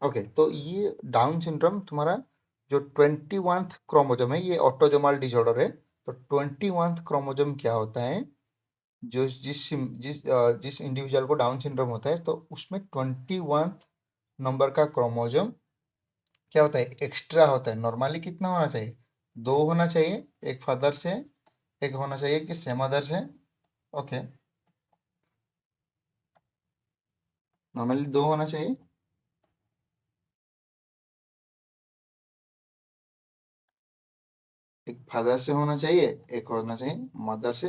ओके, तो ये डाउन सिंड्रोम तुम्हारा जो 21th क्रोमोजोम है, ये ऑटोजोमल डिसऑर्डर है। तो 21th क्रोमोजोम क्या होता है, जो जिस इंडिविजुअल को डाउन सिंड्रोम होता है, तो उसमें 21 नंबर का क्रोमोजोम क्या होता है, एक्स्ट्रा होता है। नॉर्मली कितना होना चाहिए, दो होना चाहिए, एक फादर से, एक होना चाहिए कि सेम मदर से। ओके, नॉर्मली दो होना चाहिए, एक फादर से होना चाहिए, एक होना चाहिए मदर से।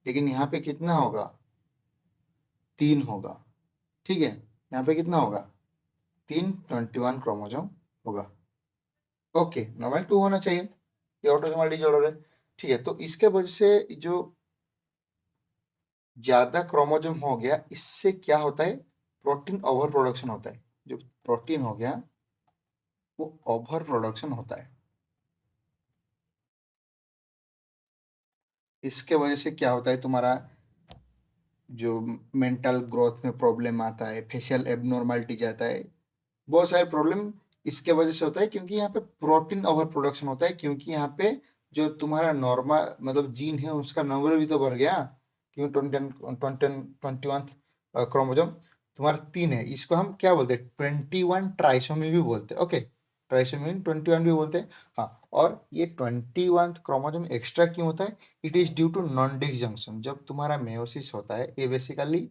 लेकिन यहाँ पे कितना होगा, तीन होगा। ठीक है, यहाँ पे कितना होगा, तीन 21 क्रोमोजोम होगा। ओके, नॉर्मल टू होना चाहिए, ये ऑटोसोमल डिसऑर्डर है। ठीक है, तो इसके वजह से जो ज्यादा क्रोमोजोम हो गया, इससे क्या होता है, प्रोटीन ओवर प्रोडक्शन होता है। जो प्रोटीन हो गया वो ओवर प्रोडक्शन होता है। इसके वजह से क्या होता है, तुम्हारा जो मेंटल ग्रोथ में प्रॉब्लम आता है, फेशियल एबनॉर्मलिटी जाता है, बहुत सारे प्रॉब्लम इसके वजह से होता है, क्योंकि यहाँ पे प्रोटीन ओवर प्रोडक्शन होता है। क्योंकि यहाँ पे जो तुम्हारा नॉर्मल मतलब जीन है, उसका नंबर भी तो बढ़ गया। क्यों, 21 क्रोमोजोम तुम्हारा तीन है, इसको हम क्या बोलते हैं, 21 ट्राइसोमी भी बोलते हैं। ओके, ट्राइसोमी 21 भी बोलते हैं। हाँ, और ये 21 क्रोमोजोम एक्स्ट्रा क्यों होता है, it is due to non disjunction. जब तुम्हारा मेयोसिस होता है, ये बेसिकली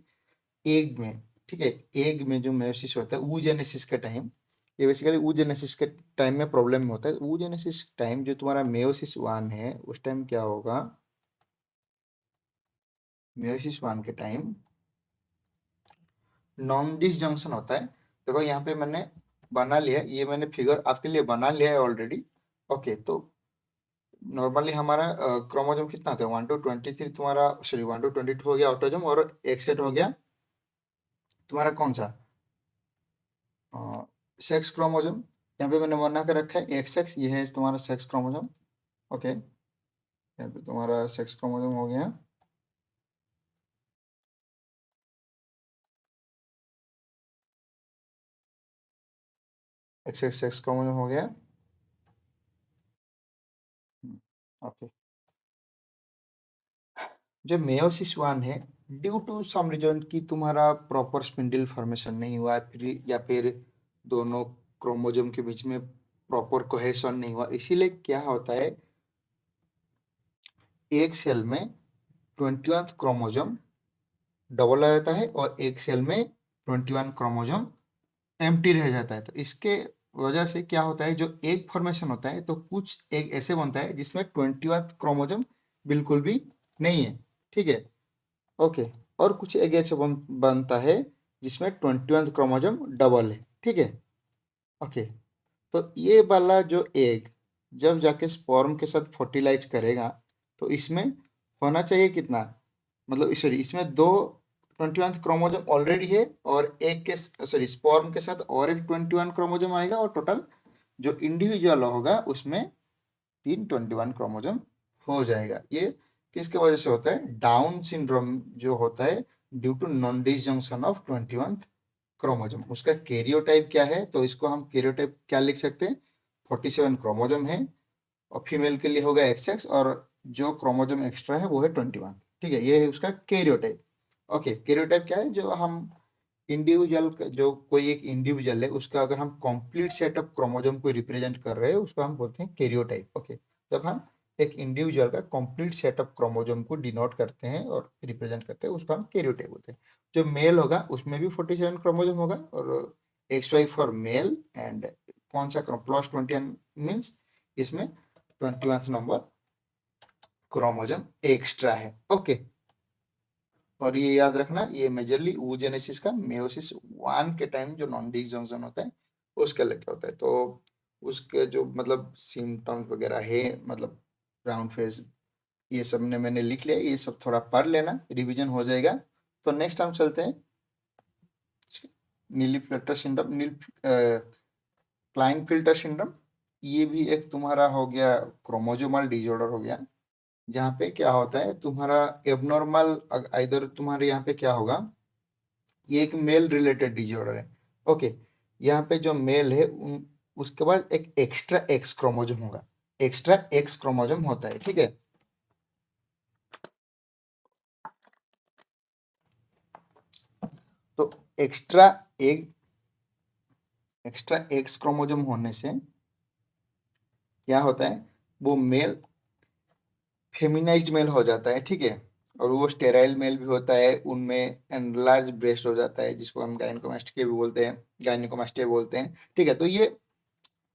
एग में, ठीक है, एग में जो मेयोसिस होता है oogenesis के टाइम, ये बेसिकली oogenesis के टाइम में प्रॉब्लम होता है। oogenesis टाइम जो तुम्हारा मेयोसिस वन है, उस टाइम क्या होगा, मेयोसिस वन के टाइम नॉन डिसजंक्शन होता है। देखो यहाँ पे मैंने बना लिया, ये मैंने फिगर आपके लिए बना लिया है ऑलरेडी। ओके, तो नॉर्मली हमारा क्रोमोजोम कितना होता है, 1 to 23 तुम्हारा, सॉरी 1 to 22 हो गया ऑटोजोम, और एक सेट हो गया तुम्हारा कौन सा, सेक्स क्रोमोजोम। यहाँ पे मैंने बना कर रखा है एक्स एक्स, ये है तुम्हारा सेक्स क्रोमोजोम। ओके, यहाँ पे तुम्हारा सेक्स क्रोमोजोम हो गया। एक्स एक्स सेक्स क्रोमोजोम हो गया। ओके, जो मेयोसिस वन है, ड्यू टू सम रीजन की तुम्हारा प्रॉपर स्पिंडल फॉर्मेशन नहीं हुआ है, फिर या फिर दोनों क्रोमोजोम के बीच में प्रॉपर कोहेशन नहीं हुआ, इसीलिए क्या होता है, एक सेल में 21 क्रोमोजोम डबल आ जाता है, और एक सेल में 21 क्रोमोजोम एम्प्टी रह जाता है। तो इसके वजह से क्या होता है, जो एग फॉर्मेशन होता है, तो कुछ एग ऐसे बनता है जिसमें 21 क्रोमोजोम बिल्कुल भी नहीं है। ठीक है, ओके, और कुछ एग ऐसे बनता है जिसमें 21 क्रोमोजोम डबल है। ठीक है, ओके, तो ये वाला जो एग जब जाके स्पर्म के साथ फर्टिलाइज करेगा, तो इसमें होना चाहिए कितना, मतलब सॉरी, इसमें दो 21 क्रोमोजोम ऑलरेडी है, और एक के सॉरी स्पर्म के साथ और एक 21 क्रोमोजोम आएगा, और टोटल जो इंडिविजुअल होगा उसमें तीन 21 क्रोमोजोम हो जाएगा। ये किसके वजह से होता है, डाउन सिंड्रोम जो होता है, due to non disjunction of 21 chromosome. उसका कैरियोटाइप क्या है, तो इसको हम कैरियोटाइप क्या लिख सकते हैं, 47 क्रोमोजोम है, और फीमेल के लिए होगा XX, और जो क्रोमोजोम एक्स्ट्रा है वो है 21। ठीक है, ये है उसका कैरियोटाइप। ओके, कैरियोटाइप क्या है? जो हम इंडिविजुअल, जो कोई एक इंडिविजुअल है उसका अगर हम कंप्लीट सेट ऑफ क्रोमोजोम को रिप्रेजेंट कर रहे हैं उसको हम बोलते हैं कैरियोटाइप। ओके, जब हम एक इंडिविजुअल का कंप्लीट सेट ऑफ क्रोमोजोम को डिनोट करते हैं और रिप्रेजेंट करते हैं उसको हम कैरियोटाइप बोलते हैं। जो मेल होगा उसमें भी 47 क्रोमोजोम होगा, और XY फॉर मेल, एंड कौन सा प्लस 21 मीन्स इसमें 21 नंबर क्रोमोजोम एक्स्ट्रा है। ओके, और ये याद रखना, ये मेजरली oogenesis का मेयोसिस 1 के टाइम जो नॉन डिसजंक्शन होता है उसके लेके होता है। तो उसके जो मतलब सिम्टम्स वगैरह है, मतलब राउंड फेस, ये सब ने मैंने लिख लिया, ये सब थोड़ा पढ़ लेना, रिवीजन हो जाएगा। तो नेक्स्ट हम चलते हैं Klinefelter syndrome, Klinefelter syndrome. ये भी एक तुम्हारा हो गया क्रोमोजोमल डिसऑर्डर हो गया, जहाँ पे क्या होता है तुम्हारा एबनॉर्मल, इधर तुम्हारे यहाँ पे क्या होगा, ये एक मेल रिलेटेड डिसऑर्डर है। ओके, यहाँ पे जो मेल है उसके बाद एक एक्स्ट्रा एक्स क्रोमोजोम होगा, एक्स्ट्रा एक्स क्रोमोजोम होता है। ठीक है, तो एक्स्ट्रा एक एक्स्ट्रा एक्स क्रोमोजोम होने से क्या होता है, वो मेल फेमिनाइज्ड मेल हो जाता है। ठीक है, और वो स्टेराइल मेल भी होता है, उनमें एनलार्ज ब्रेस्ट हो जाता है, जिसको हम गायनेकोमास्टिया भी बोलते हैं, गायनेकोमास्टिया बोलते हैं। ठीक है, तो ये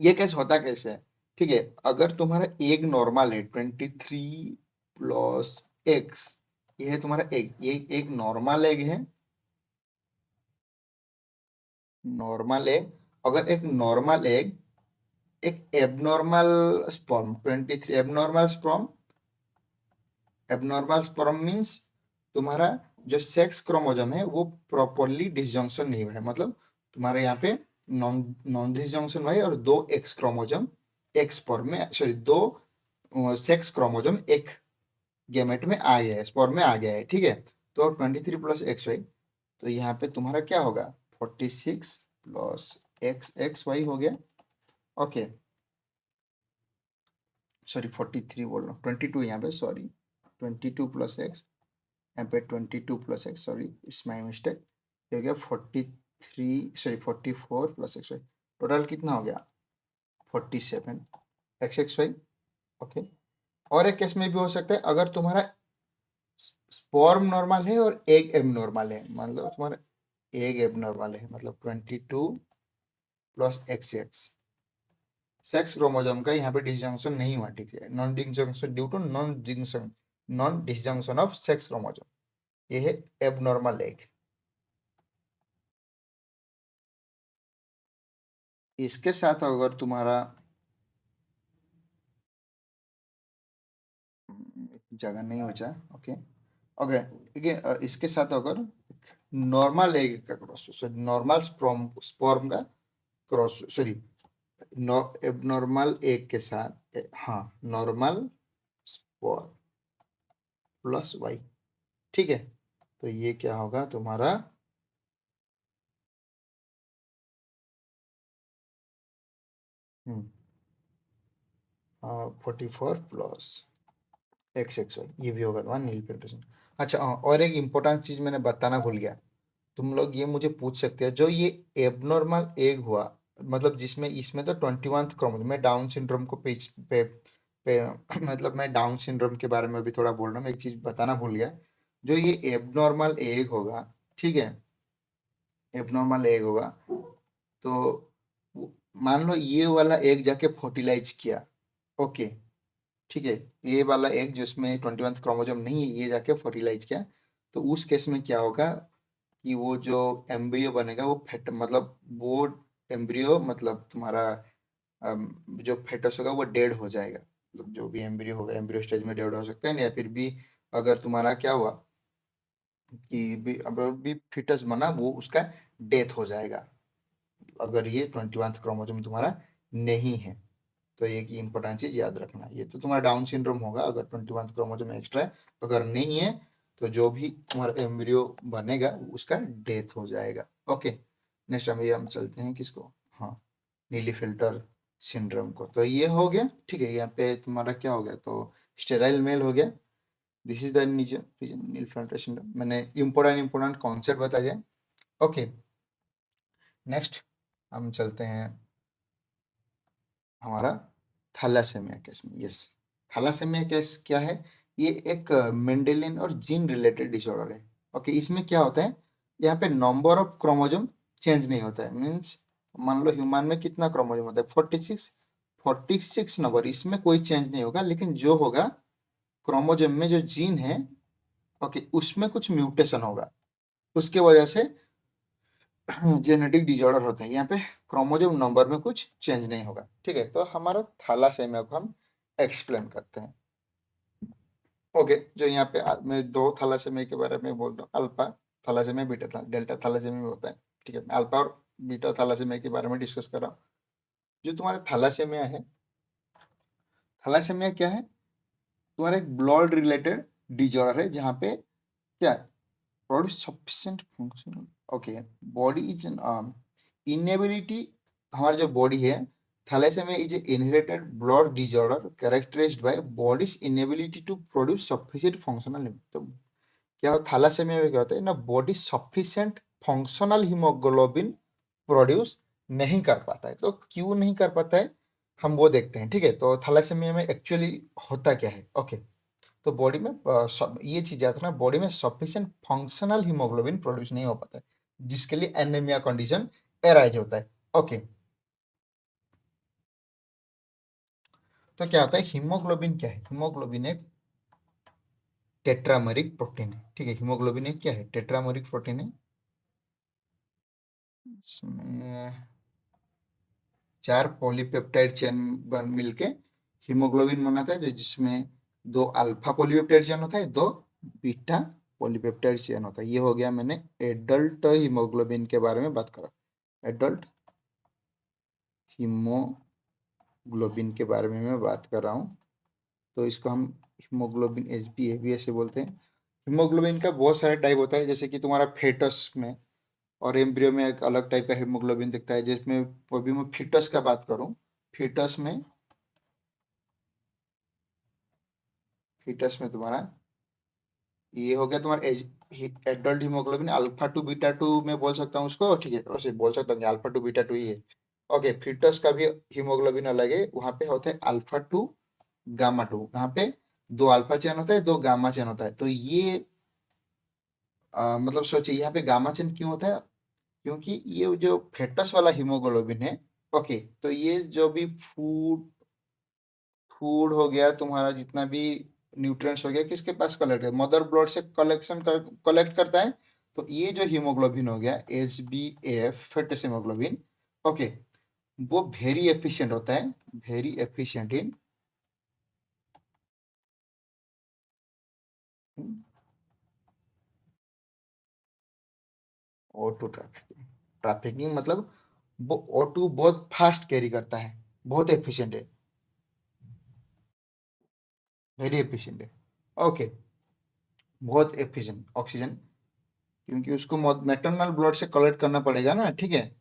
कैसे होता कैसे है? ठीक है, अगर तुम्हारा एग नॉर्मल है 23+X, ये है तुम्हारा एग, ये एक नॉर्मल एग है, नॉर्मल एग। अगर एक नॉर्मल एग एक abnormal sperm 23 abnormal sperm, abnormal sperm means तुम्हारा जो सेक्स क्रोमोसोम है वो प्रॉपरली डिसजंक्शन नहीं हुआ है, मतलब तुम्हारे यहाँ पे नॉन नॉन डिसजंक्शन हुआ है, और दो एक्स क्रोमोसोम एक स्पर्म में, सॉरी, दो सेक्स क्रोमोसोम एक गैमेट में आ गया है, स्पर्म में आ गया है। ठीक है, तो 23+XY, तो यहाँ पे तुम्हारा क्या होगा, 46+XXY हो गया। ओके, सॉरी 43 बोल रहा हूँ, 22 यहाँ पे, सॉरी 22+X, यहाँ पे 22+X, sorry it's my mistake, ये हो गया 43, सॉरी 44+XY, टोटल कितना हो गया 47XXY। ओके, और एक केस में भी हो सकता है, अगर तुम्हारा स्पर्म नॉर्मल है और एग एबनॉर्मल है, मान लो तुम्हारा एग एबनॉर्मल है, मतलब 22+XX, सेक्स क्रोमोसोम का यहाँ पे डिसजंक्शन नहीं हुआ। ठीक है, non disjunction due to non disjunction of sex chromosome, ये है एबनॉर्मल एग। इसके साथ अगर तुम्हारा जगह नहीं बचा, ओके ओके, इसके साथ अगर नॉर्मल एग का क्रॉस, नॉर्मल स्पर्म का क्रॉस, सॉरी एबनॉर्मल एग के साथ हाँ, नॉर्मल स्पर्म प्लस वाई। ठीक है, तो ये क्या होगा तुम्हारा, 44+XXY, ये भी होगा तुम्हारा नील फिल्ट्रेशन। अच्छा, और एक इम्पोर्टेंट चीज मैंने बताना भूल गया, तुम लोग ये मुझे पूछ सकते हो, जो ये एबनॉर्मल एग हुआ, मतलब जिसमें इसमें तो 21 क्रोमोसोम, मैं डाउन सिंड्रोम को पे मतलब मैं डाउन सिंड्रोम के बारे में भी थोड़ा बोल रहा हूँ, एक चीज बताना भूल गया। जो ये एबनॉर्मल एग होगा, ठीक है, एबनॉर्मल एग होगा, तो मान लो ये वाला एग जाके फर्टिलाइज किया। ओके, ठीक है, ये वाला एग जिसमें 21 क्रोमोसोम नहीं है, ये जाके फर्टिलाइज किया, तो उस केस में क्या होगा कि वो जो एम्ब्रियो बनेगा वो फेट, मतलब वो एम्ब्रियो, मतलब तुम्हारा जो फेटस होगा वो डेड हो जाएगा, मतलब जो भी एम्ब्रियो होगा एम्ब्रियो स्टेज में डेड हो सकता है, या फिर भी अगर तुम्हारा क्या हुआ कि भी अगर भी फिटस बना वो उसका डेथ हो जाएगा, अगर ये 21 क्रोमोसोम तुम्हारा नहीं है। तो एक ही इंपॉर्टेंट चीज याद रखना, ये तो तुम्हारा डाउन सिंड्रोम होगा अगर 21 क्रोमोसोम एक्स्ट्रा है, अगर नहीं है तो जो भी तुम्हारा एम्ब्रियो बनेगा उसका डेथ हो जाएगा। ओके, नेक्स्ट हम चलते हैं किसको, हाँ, नीली फिल्टर सिंड्रोम को। तो ये हो गया, ठीक है, यहाँ पे तुम्हारा क्या हो गया, तो स्टेराइल मेल हो गया। This is the Klinefelter syndrome. मैंने इम्पोर्टेंट कॉन्सेप्ट बता दिया। ओके, नेक्स्ट हम चलते हैं हमारा थैलासेमिया केस में। यस, थैलासेमिया केस क्या है, ये एक मेंडेलियन और जीन रिलेटेड डिसऑर्डर है। ओके, इसमें क्या होता है, यहाँ पे नंबर ऑफ क्रोमोसोम चेंज नहीं होता है। मीन्स मान लो ह्यूमन में कितना क्रोमोसोम होता है, 46। 46 नंबर, इसमें कोई चेंज नहीं होगा, लेकिन जो होगा क्रोमोसोम में जो जीन है, ओके, उसमें कुछ म्यूटेशन होगा, उसके वजह से जेनेटिक डिसऑर्डर होता है। यहाँ पे क्रोमोसोम नंबर में कुछ चेंज नहीं होगा, ठीक है। तो हमारा थैलासेमिया को हम एक्सप्लेन करते हैं। ओके, जो यहाँ पे मैं दो थैलासेमिया के बारे में बोल रहा हूँ, अल्फा थैलासेमिया, बीटा डेल्टा थैलासेमिया में होता है, ठीक है। मैं अल्फा और बीटा थैलासेमिया के बारे में डिस्कस कर रहा हूँ। जो तुम्हारा थैलासेमिया है, थैलासेमिया क्या है, तुम्हारा एक ब्लड रिलेटेड डिसऑर्डर है, जहाँ पे क्या produce sufficient functional, okay, body is an inability। हमारा जो बॉडी है, thalassaemia is inherited blood disorder characterized by body's inability to produce sufficient functional. तो क्या हो, थैलेसेमिया में क्या होता है ना, body sufficient functional haemoglobin produce नहीं कर पाता है। तो क्यों नहीं कर पाता है, हम वो देखते हैं, ठीक है। तो थैलेसेमिया में एक्चुअली होता क्या है, ओके। तो बॉडी में ये चीज आता है ना, बॉडी में सफिशिएंट फंक्शनल हीमोग्लोबिन प्रोड्यूस नहीं हो पाता है, जिसके लिए एनीमिया कंडीशन एराइज होता है। ओके, तो क्या होता है, हीमोग्लोबिन क्या है, हीमोग्लोबिन एक टेट्रामेरिक प्रोटीन है, ठीक है। हीमोग्लोबिन एक क्या है, टेट्रामेरिक प्रोटीन है। इसमें 4 पॉलीपेप्टाइड चेन मिलके हीमोग्लोबिन बनाता है, जो जिसमें 2 अल्फा पॉलीपेप्टाइड चेन होता है, 2 बीटा पॉलीपेप्टाइड चेन होता है। ये हो गया, मैंने एडल्ट हीमोग्लोबिन के बारे में बात करा, एडल्ट हीमोग्लोबिन के बारे में मैं बात कर रहा हूँ। तो इसको हम haemoglobin H B A B ऐसे बोलते हैं। हीमोग्लोबिन का बहुत सारे टाइप होता है, जैसे कि तुम्हारा फेटस में और एम्ब्रियो में एक अलग टाइप का हीमोग्लोबिन दिखता है, जिसमें अभी मैं फीटस का बात करूँ, फीटस में तुम्हारा ये हो गया तुम्हारा adult haemoglobin alpha two beta to में बोल सकता हूँ उसको, ठीक है, वैसे बोल सकता हूँ अल्फा टू बीटा टू ही है। ओके, फीटस का भी हीमोग्लोबिन अलग है, वहां पे होता है अल्फा टू गामा टू। यहाँ पे 2 अल्फा चेन होता है, 2 गामा चेन होता है। तो ये मतलब सोचिए यहाँ पे गामा चेन क्यों होता है, क्योंकि ये जो फेटस वाला हीमोग्लोबिन है, ओके, तो ये जो भी फूड फूड हो गया तुम्हारा, जितना भी न्यूट्रिएंट्स हो गया, किसके पास कलेक्ट है, मदर ब्लड से कलेक्ट करता है। तो ये जो हीमोग्लोबिन हो गया H B F foetus haemoglobin, okay, वो वेरी एफिशिएंट होता है, very efficient in O2 trafficking. Trafficking मतलब वो O2 बहुत फास्ट कैरी करता है, बहुत एफिशिएंट है, वेरी एफिशिएंट है। ओके, बहुत एफिशिएंट ऑक्सीजन, क्योंकि उसको मैटरनल ब्लड से कलेक्ट करना पड़ेगा ना, ठीक है।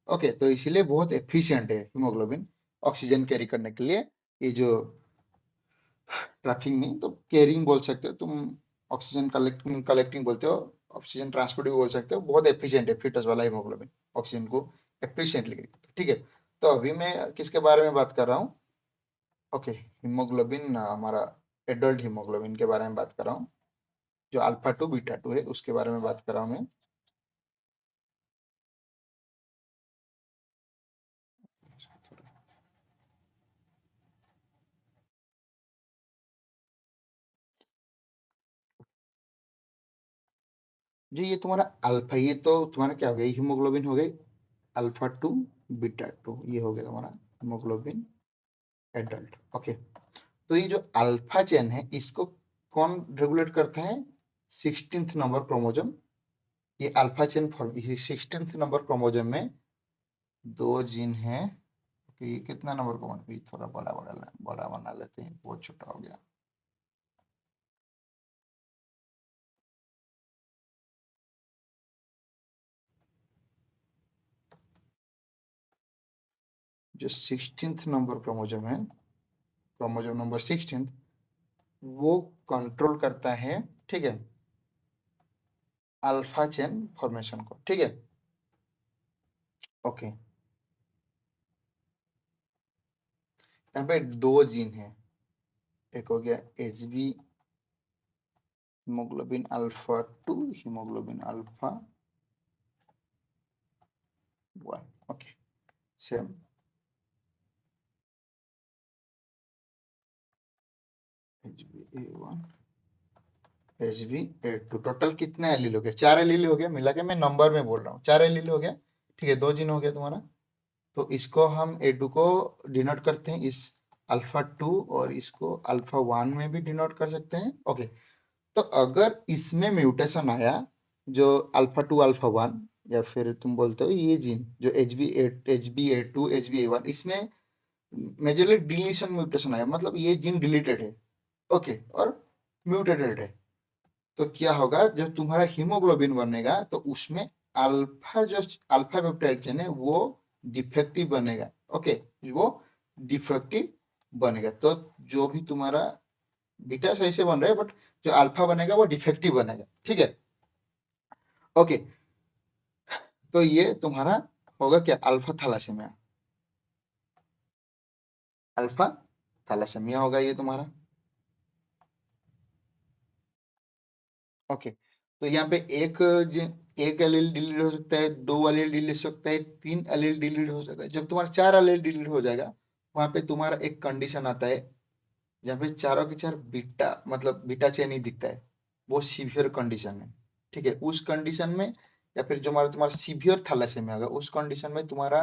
ओके, तो इसीलिए बहुत एफिशिएंट है हीमोग्लोबिन ऑक्सीजन कैरी करने के लिए। ये जो ट्रैफिकिंग नहीं तो कैरिंग बोल सकते हो तुम, ऑक्सीजन कलेक्टिंग कलेक्टिंग बोलते हो, ऑक्सीजन ट्रांसपोर्ट भी बोल सकते हो। बहुत एफिशिएंट है फिटस वाला हीमोग्लोबिन, ऑक्सीजन को एफिशिएंटली, ठीक है। तो अभी मैं किसके बारे में बात कर रहा हूँ, ओके, हीमोग्लोबिन हमारा एडल्ट हीमोग्लोबिन के बारे में बात कर रहा हूँ, जो अल्फा टू बीटा टू है उसके बारे में बात कर रहा हूँ मैं। जो ये तुम्हारा अल्फा, ये तो तुम्हारा क्या हो गया, हीमोग्लोबिन हो गई अल्फा टू बीटा टू, ये हो गया तुम्हारा हीमोग्लोबिन एडल्ट। ओके, तो ये जो अल्फा चेन है, इसको कौन रेगुलेट करता है, 16th नंबर क्रोमोसोम। ये अल्फा चेन फॉर्म, ये 16th नंबर क्रोमोसोम में 2 जीन है। कि कितना नंबर क्रोमोसोम, थोड़ा बड़ा बना लेते हैं, बहुत छोटा हो गया। जो 16th नंबर क्रोमोजोम है, क्रोमोजोम नंबर 16, वो कंट्रोल करता है, ठीक है, अल्फा चेन फॉर्मेशन को, ठीक है। ओके, यहाँ पे दो जीन है, एक हो गया HB haemoglobin alpha 2, haemoglobin alpha 1, okay, same HbA1 HbA2, total कितने एलील हो गए? 4 एलील हो गया, मिला के मैं नंबर में बोल रहा हूँ, 4 एलील हो गया, ठीक है, 2 जीन हो गया तुम्हारा। तो इसको हम A2 को डिनोट करते हैं इस अल्फा 2, और इसको अल्फा 1 में भी डिनोट कर सकते हैं, ओके। तो अगर इसमें म्यूटेशन आया, जो अल्फा 2 अल्फा 1, या फिर तुम बोलते हो ये जीन जो HbA2 HbA1, इसमें मेजरली डिलीशन म्यूटेशन आया, मतलब ये जीन डिलीटेड है, ओके, और म्यूटेटेड है, तो क्या होगा, जो तुम्हारा हीमोग्लोबिन बनेगा तो उसमें अल्फा, जो अल्फा पेप्टाइड चेन है वो डिफेक्टिव बनेगा, ओके, वो डिफेक्टिव बनेगा। तो जो भी तुम्हारा बीटा सही से बन रहा है, बट जो अल्फा बनेगा वो डिफेक्टिव बनेगा, ठीक है, ओके। तो ये तुम्हारा होगा क्या, अल्फा थैलासेमिया, अल्फा थैलासेमिया होगा ये तुम्हारा, ओके। तो यहाँ पे एक एलील डिलीट हो सकता है, 2 एलील डिलीट हो सकता है, 3 एलील डिलीट हो सकता है। जब तुम्हारा 4 एलील डिलीट हो जाएगा, वहां पे तुम्हारा एक कंडीशन आता है, जहाँ पे चारों के चार बीटा, मतलब बीटा चेन ही दिखता है, वो सीवियर कंडीशन है, ठीक है। उस कंडीशन में, या फिर जो हमारा तुम्हारा सीवियर थैलेसेमिया होगा, उस कंडीशन में तुम्हारा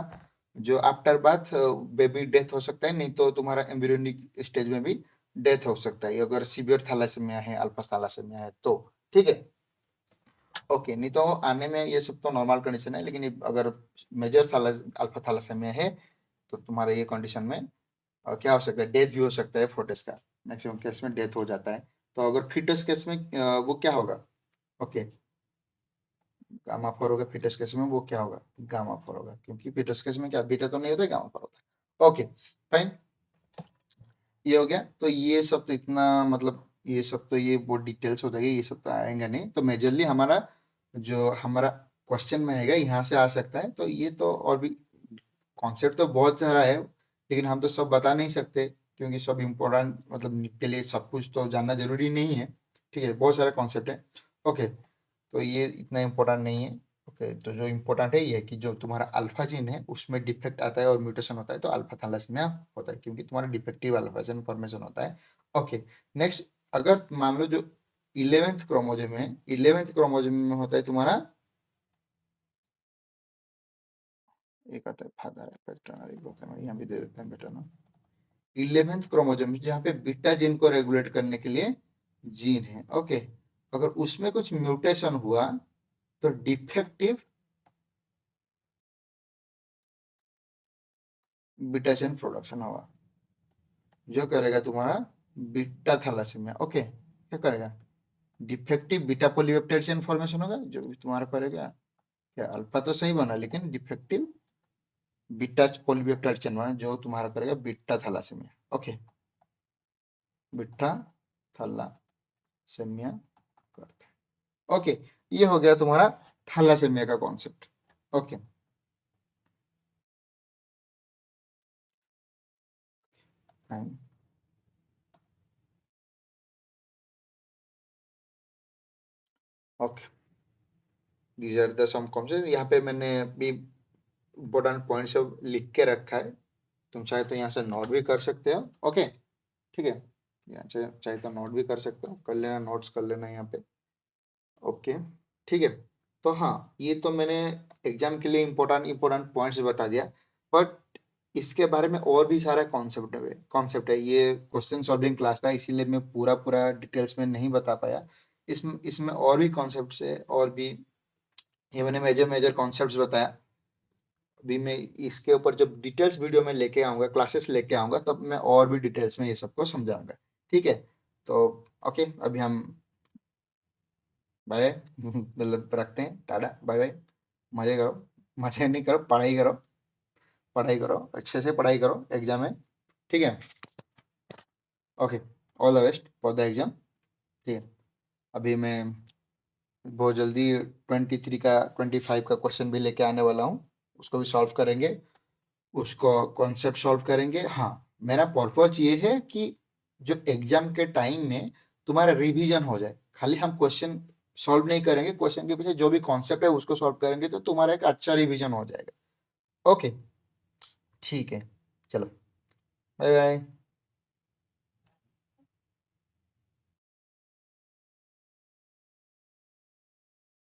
जो आफ्टर बर्थ बेबी डेथ हो सकता है, नहीं तो तुम्हारा एम्ब्रियोनिक स्टेज में भी डेथ हो सकता है, अगर सीवियर थैलेसेमिया है, अल्फा थैलेसेमिया है तो, ठीक है, ओके। नहीं तो आने में ये सब तो नॉर्मल कंडीशन है, लेकिन अगर मेजर अल्फा थैलेसेमिया है, तो तुम्हारे ये कंडीशन में क्या हो सकता है, डेथ भी हो सकता है फोर्टिस का, मैक्सिमम केस में डेथ हो जाता है। तो अगर फीटस केस में वो क्या होगा, ओके, गामा फोर होगा, फीटस केस में वो क्या होगा, गामा फोर होगा, क्योंकि फीटस केस में क्या बीटा तो नहीं होता है, गामा फोर होता है, ओके, फाइन। ये हो गया, तो ये सब तो इतना, मतलब ये सब तो ये बहुत डिटेल्स हो जाएगी, ये सब तो आएगा नहीं, तो मेजरली हमारा जो हमारा क्वेश्चन में आएगा यहाँ से आ सकता है। तो ये तो और भी कॉन्सेप्ट तो बहुत सारा है, लेकिन हम तो सब बता नहीं सकते, क्योंकि सब इम्पोर्टेंट, मतलब नीट के लिए सब कुछ तो जानना जरूरी नहीं है, ठीक है, बहुत सारा कॉन्सेप्ट है, ओके। तो ये इतना इम्पोर्टेंट नहीं है, ओके। तो जो इम्पोर्टेंट है ये है कि जो तुम्हारा अल्फा जीन है उसमें डिफेक्ट आता है और म्यूटेशन होता है, तो अल्फा थैलेसीमिया होता है, क्योंकि तुम्हारा डिफेक्टिव अल्फा जीन फॉर्मेशन होता है, ओके। नेक्स्ट, अगर मान लो जो 11th क्रोमोजोम है, 11th क्रोमोजोम में होता है तुम्हारा, एक आता है फादर पैटर्नल, एक होता है, यहाँ भी दे देते हैं पैटर्नल। 11th क्रोमोजोम जहाँ पे बीटा जीन को रेगुलेट करने के लिए जीन है, ओके, अगर उसमें कुछ म्यूटेशन हुआ तो डिफेक्टिव बीटा चेन प्रोडक्शन होगा, जो करेगा तुम्हारा बीटा थैलेसीमिया, ओके। क्या करेगा, defective beta polypeptide chain formation होगा, जो भी तुम्हारा करेगा, क्या अल्फा तो सही बना, लेकिन डिफेक्टिव बीटा पॉलीपेप्टाइड चेन बना, जो तुम्हारा करेगा beta thalassaemia, okay, beta thalassaemia करते हैं, ओके। ये हो गया तुम्हारा थैलेसीमिया का concept, okay, fine, okay. These are the some concept, यहाँ पे मैंने भी इम्पोर्टेंट पॉइंट सब लिख के रखा है, तुम चाहे तो यहाँ से नोट भी कर सकते हो, ओके, ठीक है, यहाँ से चाहे तो नोट भी कर सकते हो, कर लेना, नोट्स कर लेना यहाँ पे, ओके, ठीक है। तो हाँ, ये तो मैंने एग्जाम के लिए इम्पोर्टेंट इम्पोर्टेंट पॉइंट्स बता दिया, बट इसके बारे में और भी सारा कॉन्सेप्ट है, ये क्वेश्चन सॉल्विंग क्लास था, इसीलिए मैं पूरा पूरा डिटेल्स में नहीं बता पाया, इसमें इसमें और भी कॉन्सेप्ट्स है, और भी ये मैंने मेजर मेजर कॉन्सेप्ट्स बताया। अभी मैं इसके ऊपर जब डिटेल्स वीडियो में लेके आऊंगा, क्लासेस लेके आऊंगा, तब मैं और भी डिटेल्स में ये सबको समझाऊंगा, ठीक है। तो ओके, अभी हम बाय मतलब रखते हैं, टाटा बाय बाय, मजे करो, मजे नहीं करो, पढ़ाई करो, पढ़ाई करो, अच्छे से पढ़ाई करो एग्जाम में, ठीक है। Okay, all the best for the exam, ठीक है। अभी मैं बहुत जल्दी 23 का 25 का क्वेश्चन भी लेके आने वाला हूँ, उसको भी सॉल्व करेंगे, उसको कॉन्सेप्ट सॉल्व करेंगे। हाँ, मेरा पर्पज ये है कि जो एग्जाम के टाइम में तुम्हारा रिवीजन हो जाए, खाली हम क्वेश्चन सॉल्व नहीं करेंगे, क्वेश्चन के पीछे जो भी कॉन्सेप्ट है उसको सॉल्व करेंगे, तो तुम्हारा एक अच्छा रिवीजन हो जाएगा। ओके, ठीक है, चलो, बाय बाय।